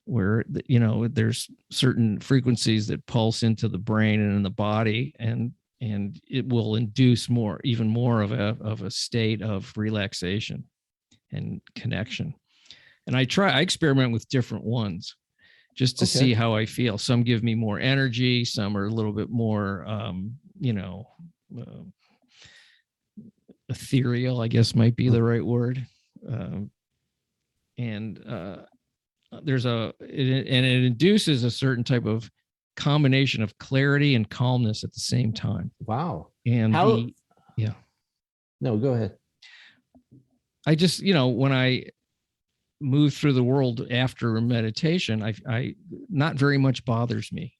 [SPEAKER 2] where there's certain frequencies that pulse into the brain and in the body, and it will induce even more of a state of relaxation. and connection. And I experiment with different ones just to see how I feel. Some give me more energy. Some are a little bit more, ethereal, I guess might be the right word. It induces a certain type of combination of clarity and calmness at the same time.
[SPEAKER 1] Wow.
[SPEAKER 2] And
[SPEAKER 1] no, go ahead.
[SPEAKER 2] I just, when I move through the world after meditation, I not very much bothers me.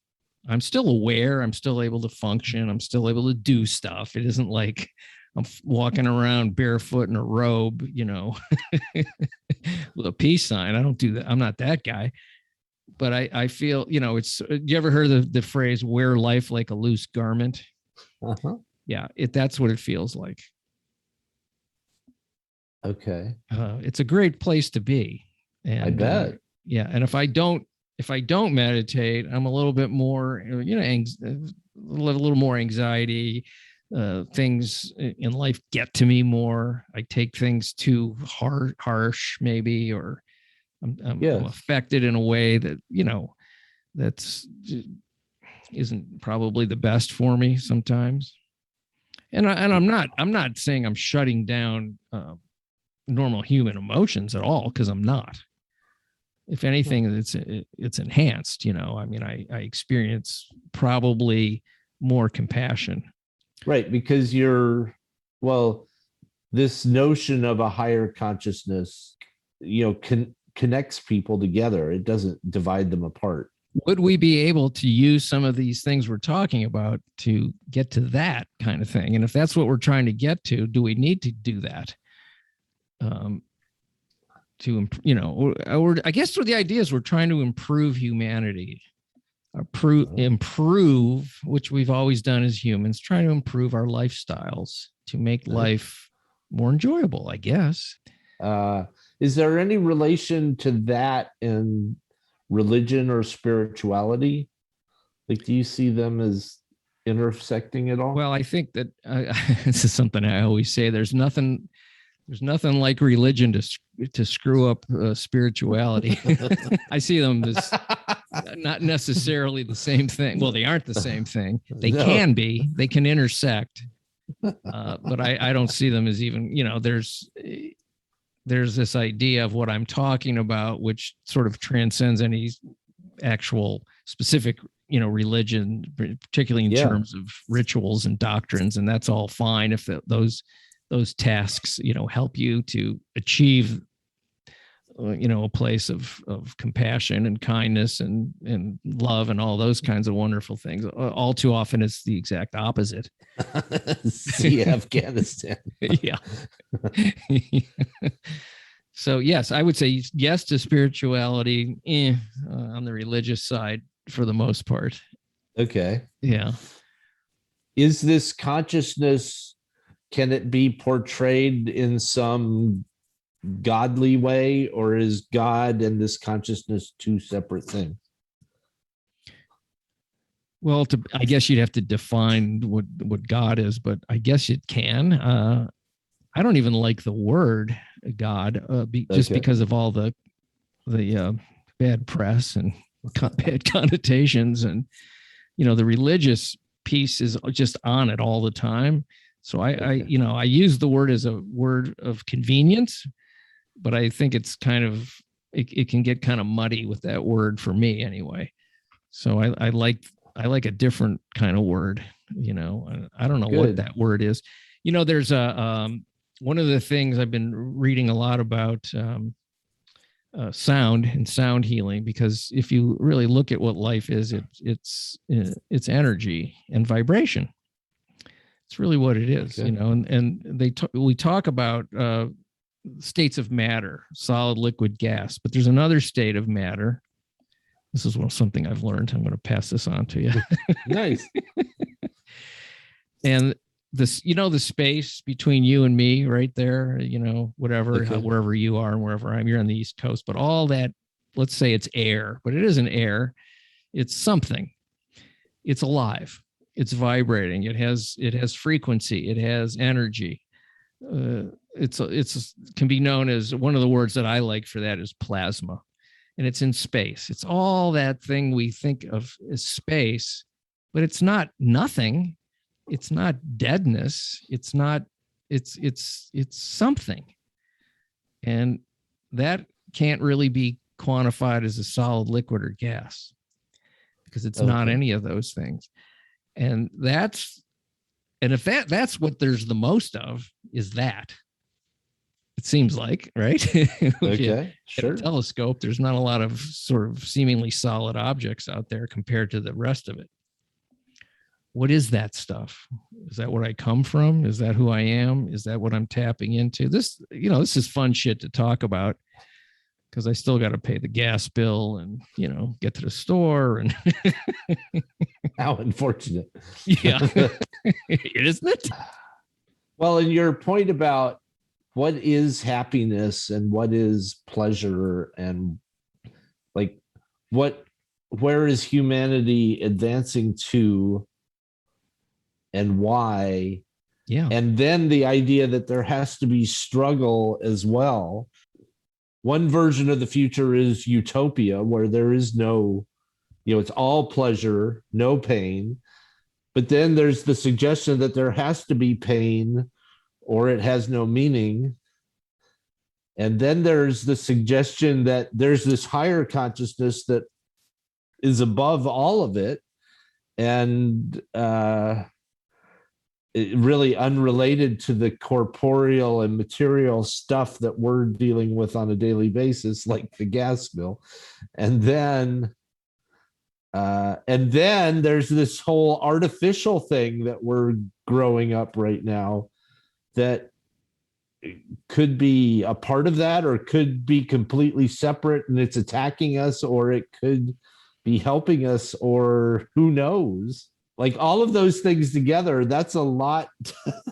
[SPEAKER 2] I'm still aware. I'm still able to function. I'm still able to do stuff. It isn't like I'm walking around barefoot in a robe, with a peace sign. I don't do that. I'm not that guy. But I feel, it's, you ever heard the phrase, wear life like a loose garment?
[SPEAKER 1] Uh-huh.
[SPEAKER 2] Yeah, that's what it feels like.
[SPEAKER 1] Okay.
[SPEAKER 2] It's a great place to be. And
[SPEAKER 1] I bet.
[SPEAKER 2] And if I don't meditate, I'm a little bit more, a little more anxiety. Things in life get to me more. I take things too harsh, maybe, or I'm affected in a way that, that's isn't probably the best for me sometimes. And I'm not saying I'm shutting down normal human emotions at all, because I'm not. If anything, it's enhanced. I experience probably more compassion.
[SPEAKER 1] Right, because this notion of a higher consciousness, connects people together. It doesn't divide them apart.
[SPEAKER 2] Would we be able to use some of these things we're talking about to get to that kind of thing? And if that's what we're trying to get to, do we need to do that? I guess what the idea is, we're trying to improve humanity, improve, which we've always done as humans, trying to improve our lifestyles to make life more enjoyable, I guess.
[SPEAKER 1] Is there any relation to that in religion or spirituality? Like, do you see them as intersecting at all?
[SPEAKER 2] Well, I think that this is something I always say. There's nothing like religion to screw up spirituality. I see them as not necessarily the same thing. Well, they aren't the same thing. They can be. They can intersect. But I don't see them as even, there's this idea of what I'm talking about, which sort of transcends any actual specific, religion, particularly in terms of rituals and doctrines. And that's all fine if those tasks, help you to achieve, a place of compassion and kindness and love and all those kinds of wonderful things. All too often, it's the exact opposite.
[SPEAKER 1] See Afghanistan.
[SPEAKER 2] Yeah. So yes, I would say yes to spirituality on the religious side for the most part.
[SPEAKER 1] Okay.
[SPEAKER 2] Yeah.
[SPEAKER 1] Is this consciousness, can it be portrayed in some godly way, or is God and this consciousness two separate things?
[SPEAKER 2] Well, I guess you'd have to define what God is, but I guess it can. I don't even like the word God, just because of all the bad press and bad connotations, and the religious piece is just on it all the time. So I use the word as a word of convenience, but I think it's kind of it can get kind of muddy with that word for me anyway. So I like a different kind of word. I don't know what that word is. There's one of the things I've been reading a lot about sound and sound healing, because if you really look at what life is, it's energy and vibration. It's really what it is, and we talk about states of matter, solid, liquid, gas, but there's another state of matter. This is something I've learned. I'm going to pass this on to you.
[SPEAKER 1] Nice.
[SPEAKER 2] And this, the space between you and me right there, whatever, wherever you are and wherever I'm, you're on the East Coast, but all that, let's say it's air, but it isn't air. It's something. It's alive. It's vibrating. It has frequency. It has energy. it's can be known as, one of the words that I like for that is plasma, and it's in space. It's all that thing we think of as space, but it's not nothing. It's not deadness. It's not. It's something, and that can't really be quantified as a solid, liquid, or gas, because it's not any of those things. And if that's what there's the most of, is that. It seems like, right?
[SPEAKER 1] Okay, sure.
[SPEAKER 2] A telescope, there's not a lot of sort of seemingly solid objects out there compared to the rest of it. What is that stuff? Is that what I come from? Is that who I am? Is that what I'm tapping into? This is fun shit to talk about, because I still got to pay the gas bill and, get to the store. And
[SPEAKER 1] how unfortunate.
[SPEAKER 2] Yeah, isn't it?
[SPEAKER 1] Well, and your point about what is happiness and what is pleasure, and like where is humanity advancing to and why?
[SPEAKER 2] Yeah.
[SPEAKER 1] And then the idea that there has to be struggle as well. One version of the future is utopia, where there is no, it's all pleasure, no pain. But then there's the suggestion that there has to be pain or it has no meaning. And then there's the suggestion that there's this higher consciousness that is above all of it, and really unrelated to the corporeal and material stuff that we're dealing with on a daily basis, like the gas bill. And then there's this whole artificial thing that we're growing up right now that could be a part of that, or could be completely separate and it's attacking us, or it could be helping us, or who knows? Like all of those things together, that's a lot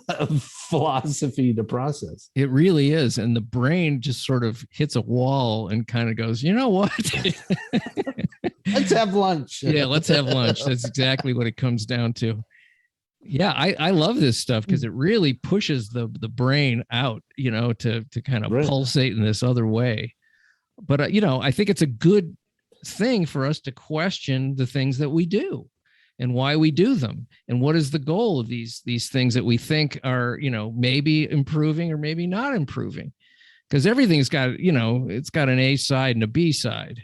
[SPEAKER 1] of philosophy to process.
[SPEAKER 2] It really is. And the brain just sort of hits a wall and kind of goes, you know what?
[SPEAKER 1] Let's have lunch.
[SPEAKER 2] Yeah, let's have lunch. That's exactly what it comes down to. Yeah, I love this stuff because it really pushes the brain out, to kind of pulsate in this other way. But, I think it's a good thing for us to question the things that we do and why we do them, and what is the goal of these things that we think are, maybe improving or maybe not improving, because everything's got, it's got an A side and a B side.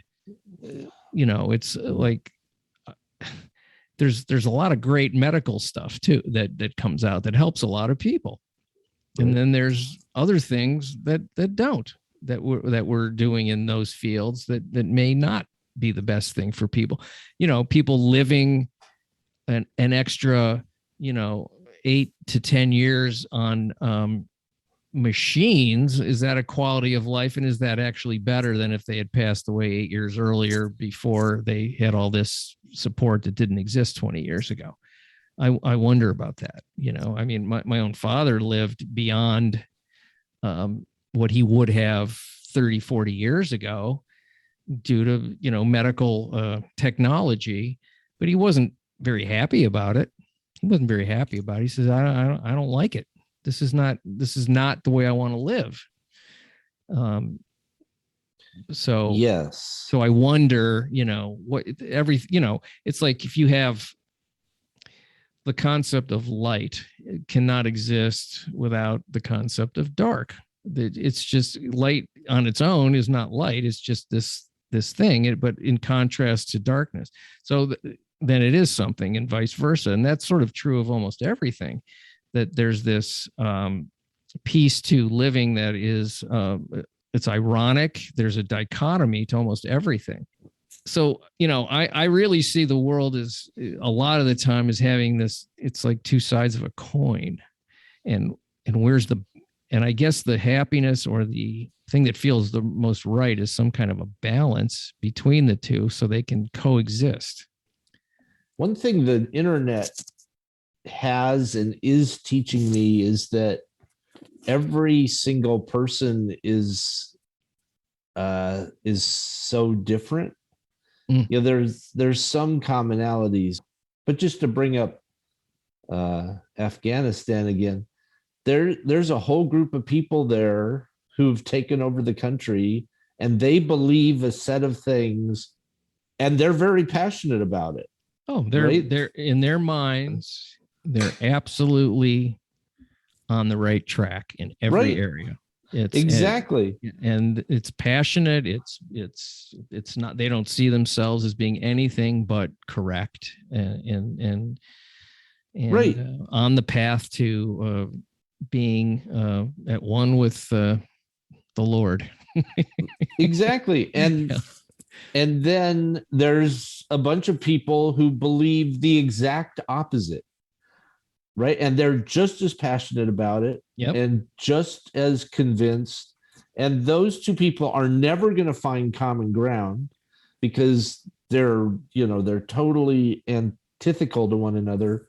[SPEAKER 2] It's like there's a lot of great medical stuff too that comes out that helps a lot of people, and then there's other things that we're doing in those fields that may not be the best thing for people. People living an extra 8 to 10 years on machines, is that a quality of life, and is that actually better than if they had passed away 8 years earlier before they had all this support that didn't exist 20 years ago? I wonder about that. My own father lived beyond what he would have 30, 40 years ago due to medical technology, but he wasn't very happy about it. He says, I don't like it. This is not the way I want to live. So
[SPEAKER 1] yes.
[SPEAKER 2] So I wonder, it's like if you have the concept of light, it cannot exist without the concept of dark. It's just light on its own is not light. It's just this thing, but in contrast to darkness. So then it is something, and vice versa. And that's sort of true of almost everything, that there's this piece to living that is, it's ironic. There's a dichotomy to almost everything. So, I really see the world as a lot of the time as having this, it's like two sides of a coin, and and I guess the happiness or the thing that feels the most right is some kind of a balance between the two so they can coexist.
[SPEAKER 1] One thing the internet has and is teaching me is that every single person is so different. There's some commonalities, but just to bring up Afghanistan again, there's a whole group of people there who've taken over the country, and they believe a set of things, and they're very passionate about it.
[SPEAKER 2] Oh, they're in their minds, they're absolutely on the right track in every area. It's
[SPEAKER 1] exactly,
[SPEAKER 2] and it's passionate. It's not. They don't see themselves as being anything but correct, and
[SPEAKER 1] right.
[SPEAKER 2] On the path to being at one with the Lord.
[SPEAKER 1] Exactly, and
[SPEAKER 2] Yeah.
[SPEAKER 1] and then there's a bunch of people who believe the exact opposite, right? And they're just as passionate about it,
[SPEAKER 2] Yep.
[SPEAKER 1] and just as convinced. And those two people are never going to find common ground because they're totally antithetical to one another,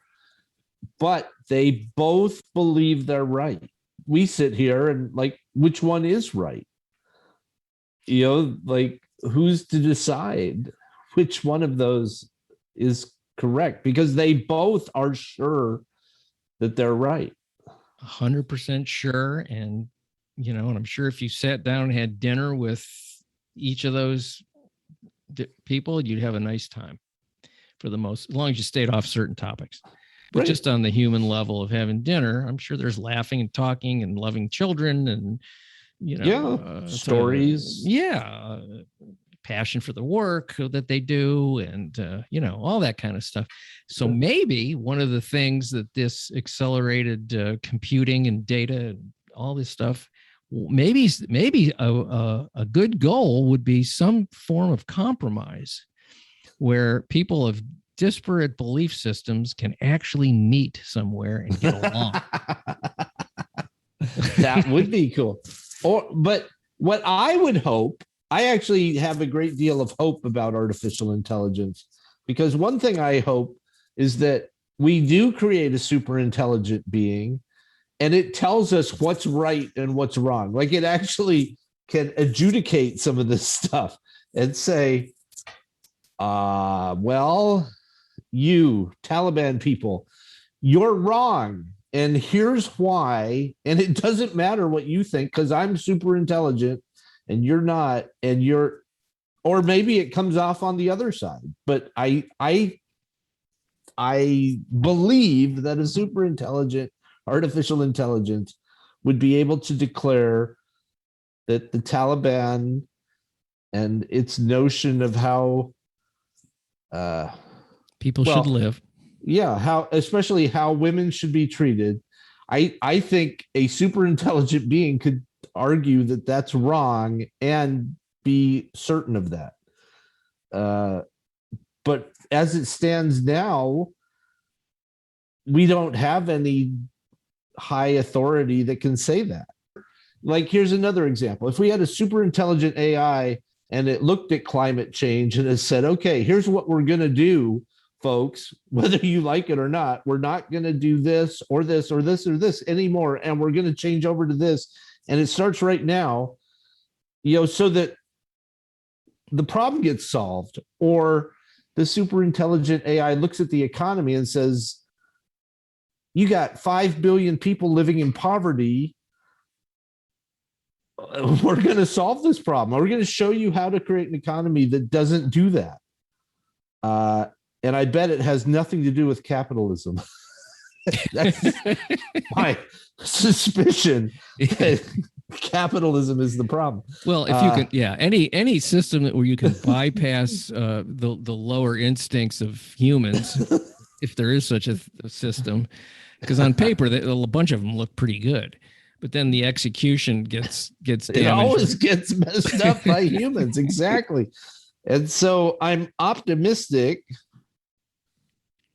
[SPEAKER 1] but they both believe they're right. We sit here and like, which one is right? Like, who's to decide which one of those is correct? Because they both are sure that they're right.
[SPEAKER 2] 100% sure. And I'm sure if you sat down and had dinner with each of those people, you'd have a nice time as long as you stayed off certain topics. But just on the human level of having dinner, I'm sure there's laughing and talking and loving children and,
[SPEAKER 1] stories.
[SPEAKER 2] Passion for the work that they do and, all that kind of stuff. So maybe one of the things that this accelerated computing and data and all this stuff, maybe a good goal would be some form of compromise where people of disparate belief systems can actually meet somewhere and get along.
[SPEAKER 1] That would be cool. But what I would hope, I actually have a great deal of hope about artificial intelligence, because one thing I hope is that we do create a super intelligent being and it tells us what's right and what's wrong. Like, it actually can adjudicate some of this stuff and say, well, you Taliban people, you're wrong. And here's why. And it doesn't matter what you think, because I'm super intelligent and you're not, or maybe it comes off on the other side. But I believe that a super intelligent artificial intelligence would be able to declare that the Taliban and its notion of how
[SPEAKER 2] people should live.
[SPEAKER 1] Yeah, especially how women should be treated. I think a super intelligent being could argue that that's wrong and be certain of that. But as it stands now, we don't have any high authority that can say that. Like, here's another example. If we had a super intelligent AI and it looked at climate change and it said, okay, here's what we're going to do, folks, whether you like it or not, we're not going to do this or this or this or this anymore. And we're going to change over to this. And it starts right now, so that the problem gets solved. Or the super intelligent AI looks at the economy and says, you got 5 billion people living in poverty. We're going to solve this problem. We're going to show you how to create an economy that doesn't do that. And I bet it has nothing to do with capitalism. That's my suspicion. Capitalism is the problem.
[SPEAKER 2] Well, if you can, any system where you can bypass the lower instincts of humans, if there is such a system, because on paper a bunch of them look pretty good, but then the execution gets damaged.
[SPEAKER 1] It always gets messed up by humans, exactly. And so I'm optimistic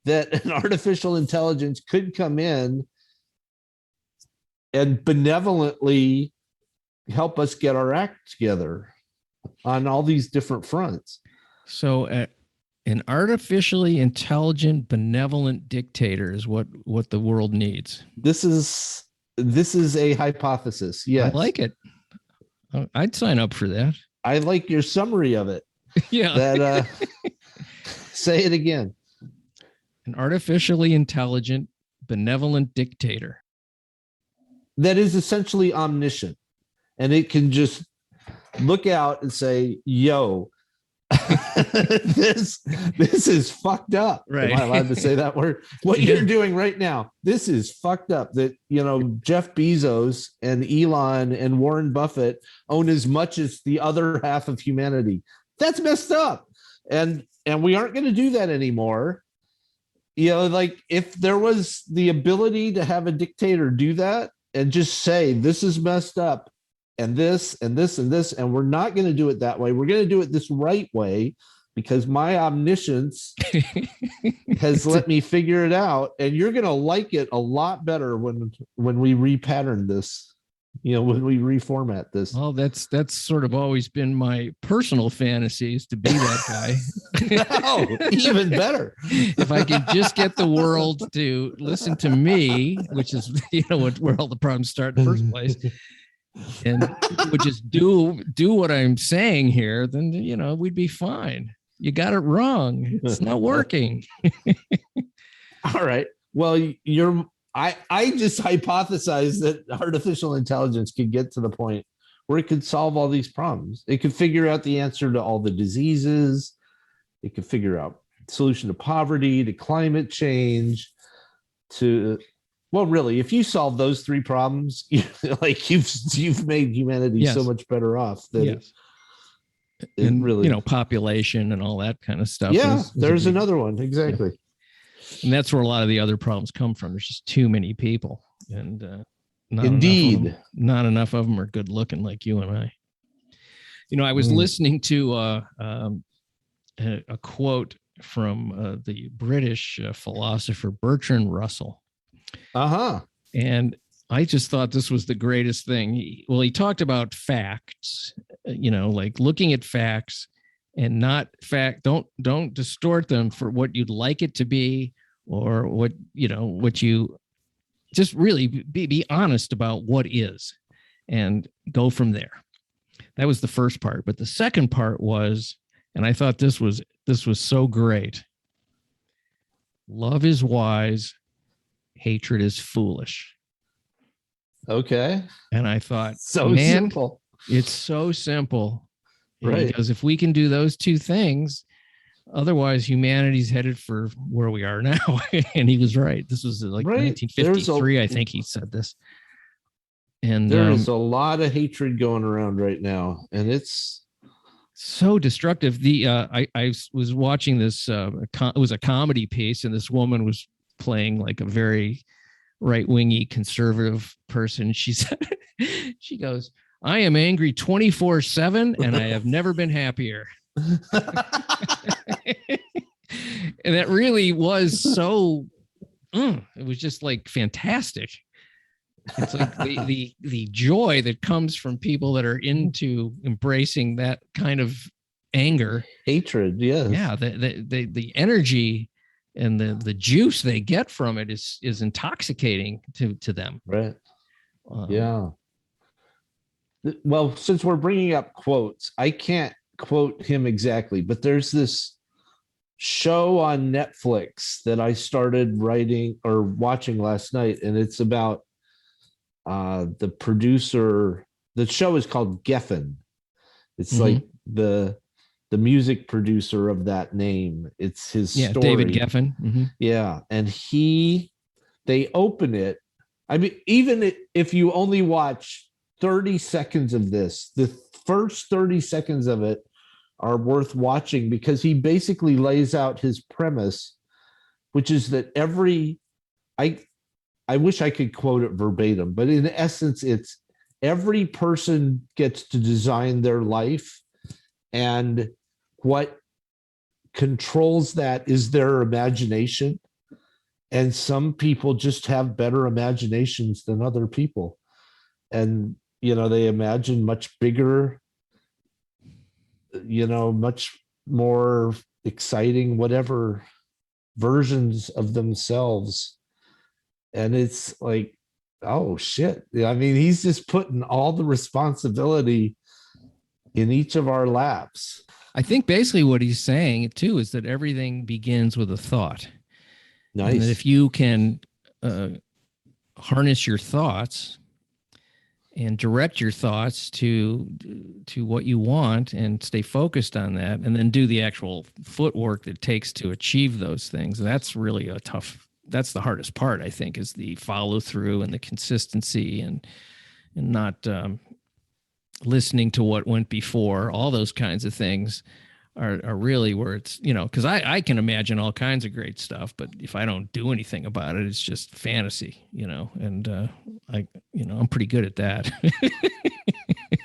[SPEAKER 1] that an artificial intelligence could come in and benevolently help us get our act together on all these different fronts.
[SPEAKER 2] So an artificially intelligent, benevolent dictator is what the world needs.
[SPEAKER 1] This is a hypothesis. Yes.
[SPEAKER 2] I like it. I'd sign up for that.
[SPEAKER 1] I like your summary of it.
[SPEAKER 2] Yeah.
[SPEAKER 1] That say it again.
[SPEAKER 2] An artificially intelligent, benevolent dictator.
[SPEAKER 1] that is essentially omniscient, and it can just look out and say, yo, this is fucked up.
[SPEAKER 2] Right.
[SPEAKER 1] Am I allowed to say that word? What you're doing right now, this is fucked up. That, you know, Jeff Bezos and Elon and Warren Buffett own as much as the other half of humanity. That's messed up. And we aren't going to do that anymore. You know, like, if there was the ability to have a dictator do that and just say, this is messed up, and this and this and this, and we're not going to do it that way. We're going to do it this right way because my omniscience has let me figure it out, and you're going to like it a lot better when we repattern this, you know, when we reformat this.
[SPEAKER 2] Well, that's sort of always been my personal fantasy, is to be that guy.
[SPEAKER 1] Oh, even better.
[SPEAKER 2] If I could just get the world to listen to me, which is, you know, where all the problems start in the first place, and would just do what I'm saying here, then, you know, we'd be fine. You got it wrong. It's not working.
[SPEAKER 1] All right. Well, I just hypothesized that artificial intelligence could get to the point where it could solve all these problems. It could figure out the answer to all the diseases. It could figure out solution to poverty, to climate change, to, well, really, if you solve those three problems, like, you've made humanity so much better off. That
[SPEAKER 2] and
[SPEAKER 1] really,
[SPEAKER 2] you know, population and all that kind of stuff.
[SPEAKER 1] Yeah, there's another one. Exactly.
[SPEAKER 2] Yeah. And that's where a lot of the other problems come from. There's just too many people, and not enough of them are good looking like you and I. You know, I was listening to a quote from the British philosopher Bertrand Russell. And I just thought this was the greatest thing. He talked about facts, you know, like looking at facts and not don't distort them for what you'd like it to be, or what you just really be honest about what is, and go from there. That was the first part. But the second part was, and I thought this was so great. Love is wise, hatred is foolish.
[SPEAKER 1] Okay.
[SPEAKER 2] And I thought,
[SPEAKER 1] simple.
[SPEAKER 2] It's so simple.
[SPEAKER 1] Right.
[SPEAKER 2] Because if we can do those two things, otherwise humanity's headed for where we are now. And he was right. This was like 1953, I think he said this. And
[SPEAKER 1] there is a lot of hatred going around right now, and it's
[SPEAKER 2] so destructive. I was watching this, it was a comedy piece, and this woman was playing like a very right-wingy conservative person. She said, she goes, I am angry 24/7, and I have never been happier. And that really was so, it was just like fantastic. It's like the joy that comes from people that are into embracing that kind of anger,
[SPEAKER 1] hatred. Yes.
[SPEAKER 2] Yeah. The energy and the juice they get from it is intoxicating to them.
[SPEAKER 1] Right. Yeah. Well, since we're bringing up quotes, I can't quote him exactly, but there's this show on Netflix that I started writing or watching last night, and it's about the producer. The show is called Geffen. It's like the music producer of that name. It's his story.
[SPEAKER 2] David Geffen.
[SPEAKER 1] Yeah, and they open it. I mean, even if you only watch 30 seconds of this, the first 30 seconds of it are worth watching, because he basically lays out his premise, which is that I wish I could quote it verbatim, but in essence, it's every person gets to design their life, and what controls that is their imagination. And some people just have better imaginations than other people. And, you know, they imagine much bigger, you know, much more exciting, whatever versions of themselves. And it's like, oh shit. I mean, he's just putting all the responsibility in each of our laps.
[SPEAKER 2] I think basically what he's saying too is that everything begins with a thought.
[SPEAKER 1] Nice.
[SPEAKER 2] And that if you can harness your thoughts and direct your thoughts to what you want and stay focused on that, and then do the actual footwork that it takes to achieve those things. That's really that's the hardest part, I think, is the follow through and the consistency, and not listening to what went before. All those kinds of things are really where it's, because I can imagine all kinds of great stuff, but if I don't do anything about it, it's just fantasy, and I'm pretty good at that.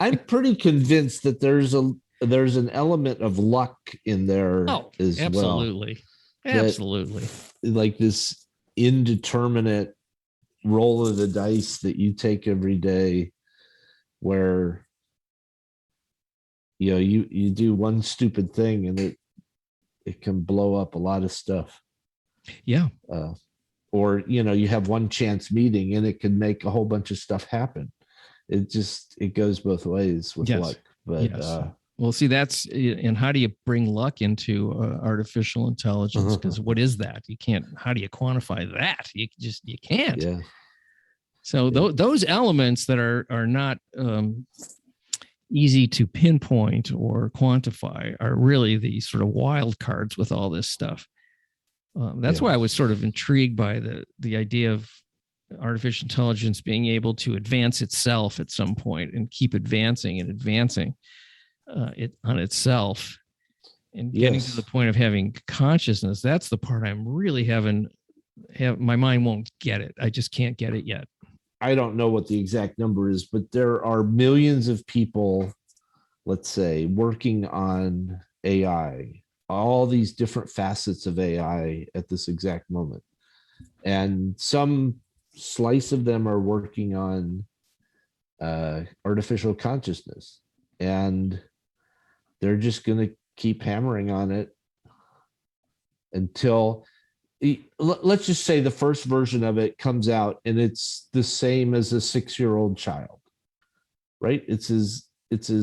[SPEAKER 1] I'm pretty convinced that there's an element of luck in there as
[SPEAKER 2] absolutely.
[SPEAKER 1] well.
[SPEAKER 2] Absolutely.
[SPEAKER 1] Like this indeterminate roll of the dice that you take every day, where you do one stupid thing and it can blow up a lot of stuff.
[SPEAKER 2] Yeah.
[SPEAKER 1] Or you have one chance meeting and it can make a whole bunch of stuff happen. It goes both ways with luck. But
[SPEAKER 2] well, see, and how do you bring luck into artificial intelligence? Because what is that? How do you quantify that? You can't.
[SPEAKER 1] Yeah.
[SPEAKER 2] So those elements that are not easy to pinpoint or quantify are really the sort of wild cards with all this stuff. That's why I was sort of intrigued by the idea of artificial intelligence being able to advance itself at some point and keep advancing and advancing it on itself, and getting to the point of having consciousness. That's the part I'm really my mind won't get it. I just can't get it yet.
[SPEAKER 1] I don't know what the exact number is, but there are millions of people, let's say, working on AI, all these different facets of AI at this exact moment. And some slice of them are working on artificial consciousness, and they're just going to keep hammering on it until, let's just say, the first version of it comes out and it's the same as a 6-year-old child, right? It's as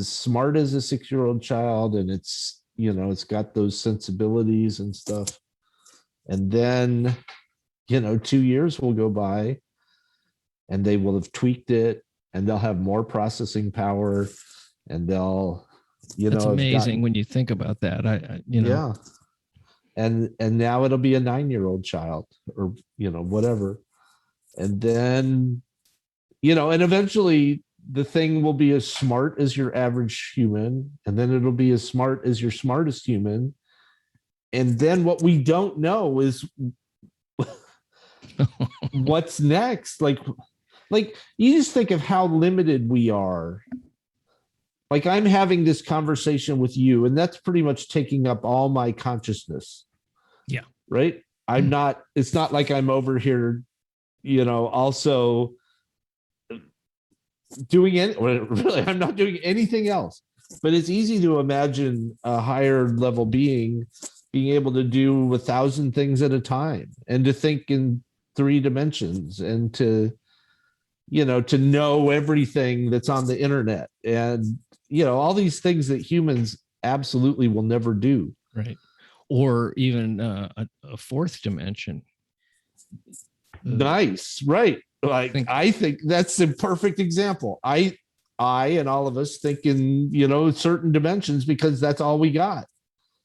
[SPEAKER 1] smart as a 6-year-old child, and it's got those sensibilities and stuff. And then 2 years will go by and they will have tweaked it, and they'll have more processing power, and they'll
[SPEAKER 2] it's amazing when you think about that.
[SPEAKER 1] Yeah. And now it'll be a 9-year-old child, or whatever. And then and eventually the thing will be as smart as your average human, and then it'll be as smart as your smartest human. And then what we don't know is what's next. Like you just think of how limited we are. Like, I'm having this conversation with you, and that's pretty much taking up all my consciousness.
[SPEAKER 2] Yeah.
[SPEAKER 1] Right. It's not like I'm over here, also doing it. Really, I'm not doing anything else. But it's easy to imagine a higher level being able to do 1,000 things at a time, and to think in 3 dimensions, and to know everything that's on the internet, and all these things that humans absolutely will never do.
[SPEAKER 2] Right. Or even a 4th dimension.
[SPEAKER 1] Nice. Right. I think that's the perfect example. I and all of us think in certain dimensions, because that's all we got.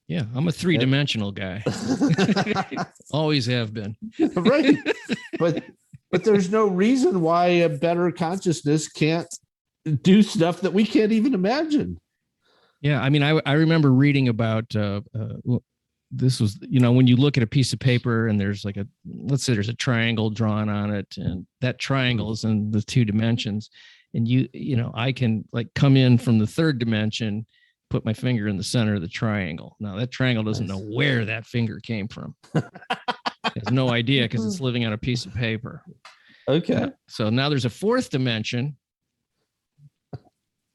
[SPEAKER 2] Yeah, I'm a 3-dimensional guy. Always have been.
[SPEAKER 1] Right. But there's no reason why a better consciousness can't do stuff that we can't even imagine.
[SPEAKER 2] Yeah, I mean, I remember reading about this was, when you look at a piece of paper and there's let's say there's a triangle drawn on it, and that triangle is in the 2 dimensions, and I can come in from the 3rd dimension, put my finger in the center of the triangle. Now that triangle doesn't know where that finger came from. It has no idea, because it's living on a piece of paper.
[SPEAKER 1] Okay.
[SPEAKER 2] So now there's a 4th dimension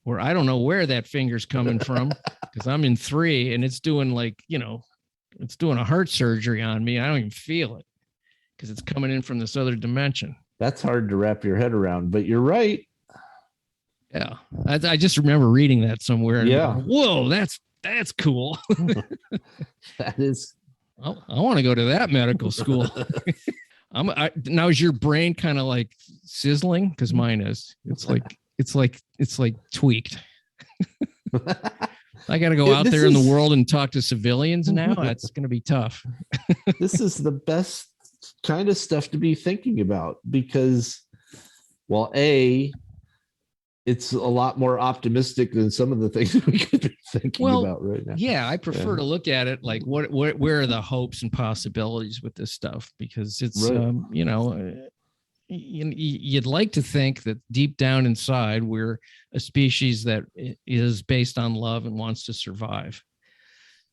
[SPEAKER 2] where I don't know where that finger's coming from, because I'm in 3, and it's doing it's doing a heart surgery on me. I don't even feel it, because it's coming in from this other dimension.
[SPEAKER 1] That's hard to wrap your head around, but you're right.
[SPEAKER 2] Yeah. I just remember reading that somewhere. And
[SPEAKER 1] yeah.
[SPEAKER 2] Whoa, that's cool.
[SPEAKER 1] That is.
[SPEAKER 2] I want to go to that medical school. Now is your brain kind of sizzling? Because mine is. It's tweaked. I got to go out there in the world and talk to civilians now. That's going to be tough.
[SPEAKER 1] This is the best kind of stuff to be thinking about because, well, it's a lot more optimistic than some of the things we could be thinking about right now.
[SPEAKER 2] Yeah, I prefer to look at it like where are the hopes and possibilities with this stuff, because it's right. You'd like to think that deep down inside we're a species that is based on love and wants to survive.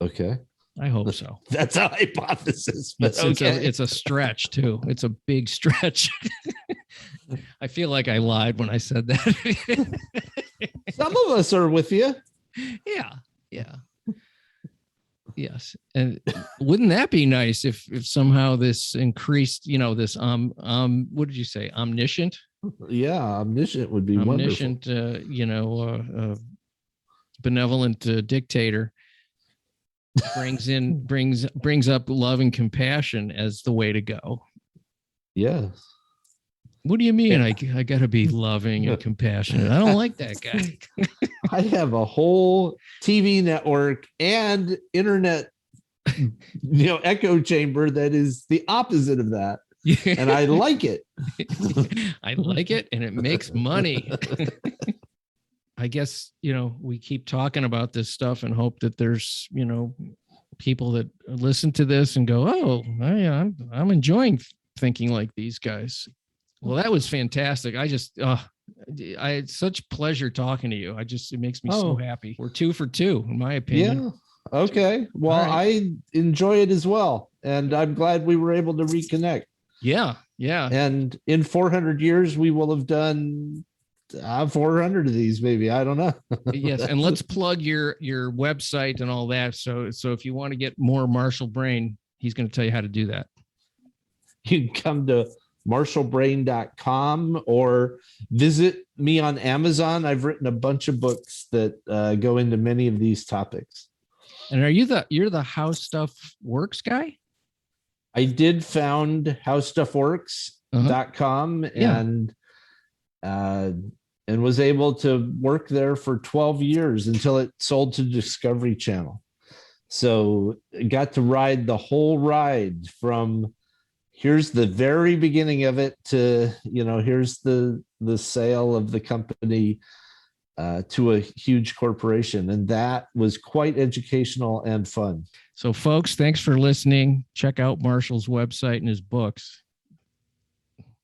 [SPEAKER 1] Okay.
[SPEAKER 2] I hope so.
[SPEAKER 1] That's a hypothesis.
[SPEAKER 2] But it's a stretch too. It's a big stretch. I feel like I lied when I said that.
[SPEAKER 1] Some of us are with you.
[SPEAKER 2] Yeah. Yes. And wouldn't that be nice if somehow this increased, this what did you say? Omniscient?
[SPEAKER 1] Yeah, omniscient would be
[SPEAKER 2] omniscient,
[SPEAKER 1] wonderful.
[SPEAKER 2] Benevolent dictator brings up love and compassion as the way to go.
[SPEAKER 1] Yes.
[SPEAKER 2] What do you mean? I got to be loving and compassionate. I don't like that guy.
[SPEAKER 1] I have a whole TV network and internet, echo chamber that is the opposite of that. And I like it.
[SPEAKER 2] I like it, and it makes money. I guess, we keep talking about this stuff and hope that there's, people that listen to this and go, oh, I'm enjoying thinking like these guys. Well, that was fantastic. I had such pleasure talking to you. It makes me so happy. We're 2 for 2, in my opinion.
[SPEAKER 1] Yeah. Okay. Well, right. I enjoy it as well. And I'm glad we were able to reconnect.
[SPEAKER 2] Yeah.
[SPEAKER 1] And in 400 years, we will have done 400 of these, maybe. I don't know.
[SPEAKER 2] Yes. And let's plug your website and all that. So if you want to get more Marshall Brain, he's going to tell you how to do that.
[SPEAKER 1] You can come to marshallbrain.com or visit me on Amazon. I've written a bunch of books that go into many of these topics.
[SPEAKER 2] And you're the How Stuff Works guy?
[SPEAKER 1] I did found howstuffworks.com and was able to work there for 12 years until it sold to Discovery Channel. So I got to ride the whole ride from here's the very beginning of it to, here's the sale of the company to a huge corporation. And that was quite educational and fun.
[SPEAKER 2] So folks, thanks for listening. Check out Marshall's website and his books.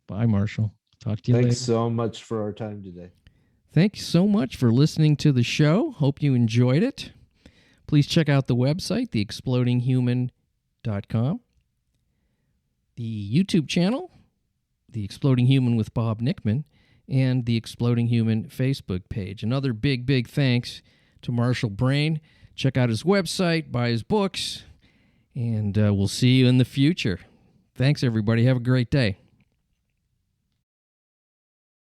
[SPEAKER 2] Bye, Marshall. Talk to you later.
[SPEAKER 1] Thanks so much for our time today.
[SPEAKER 2] Thanks so much for listening to the show. Hope you enjoyed it. Please check out the website, theexplodinghuman.com. The YouTube channel, The Exploding Human with Bob Nickman, and the Exploding Human Facebook page. Another big thanks to Marshall Brain. Check out his website, buy his books, and we'll see you in the future. Thanks, everybody. Have a great day.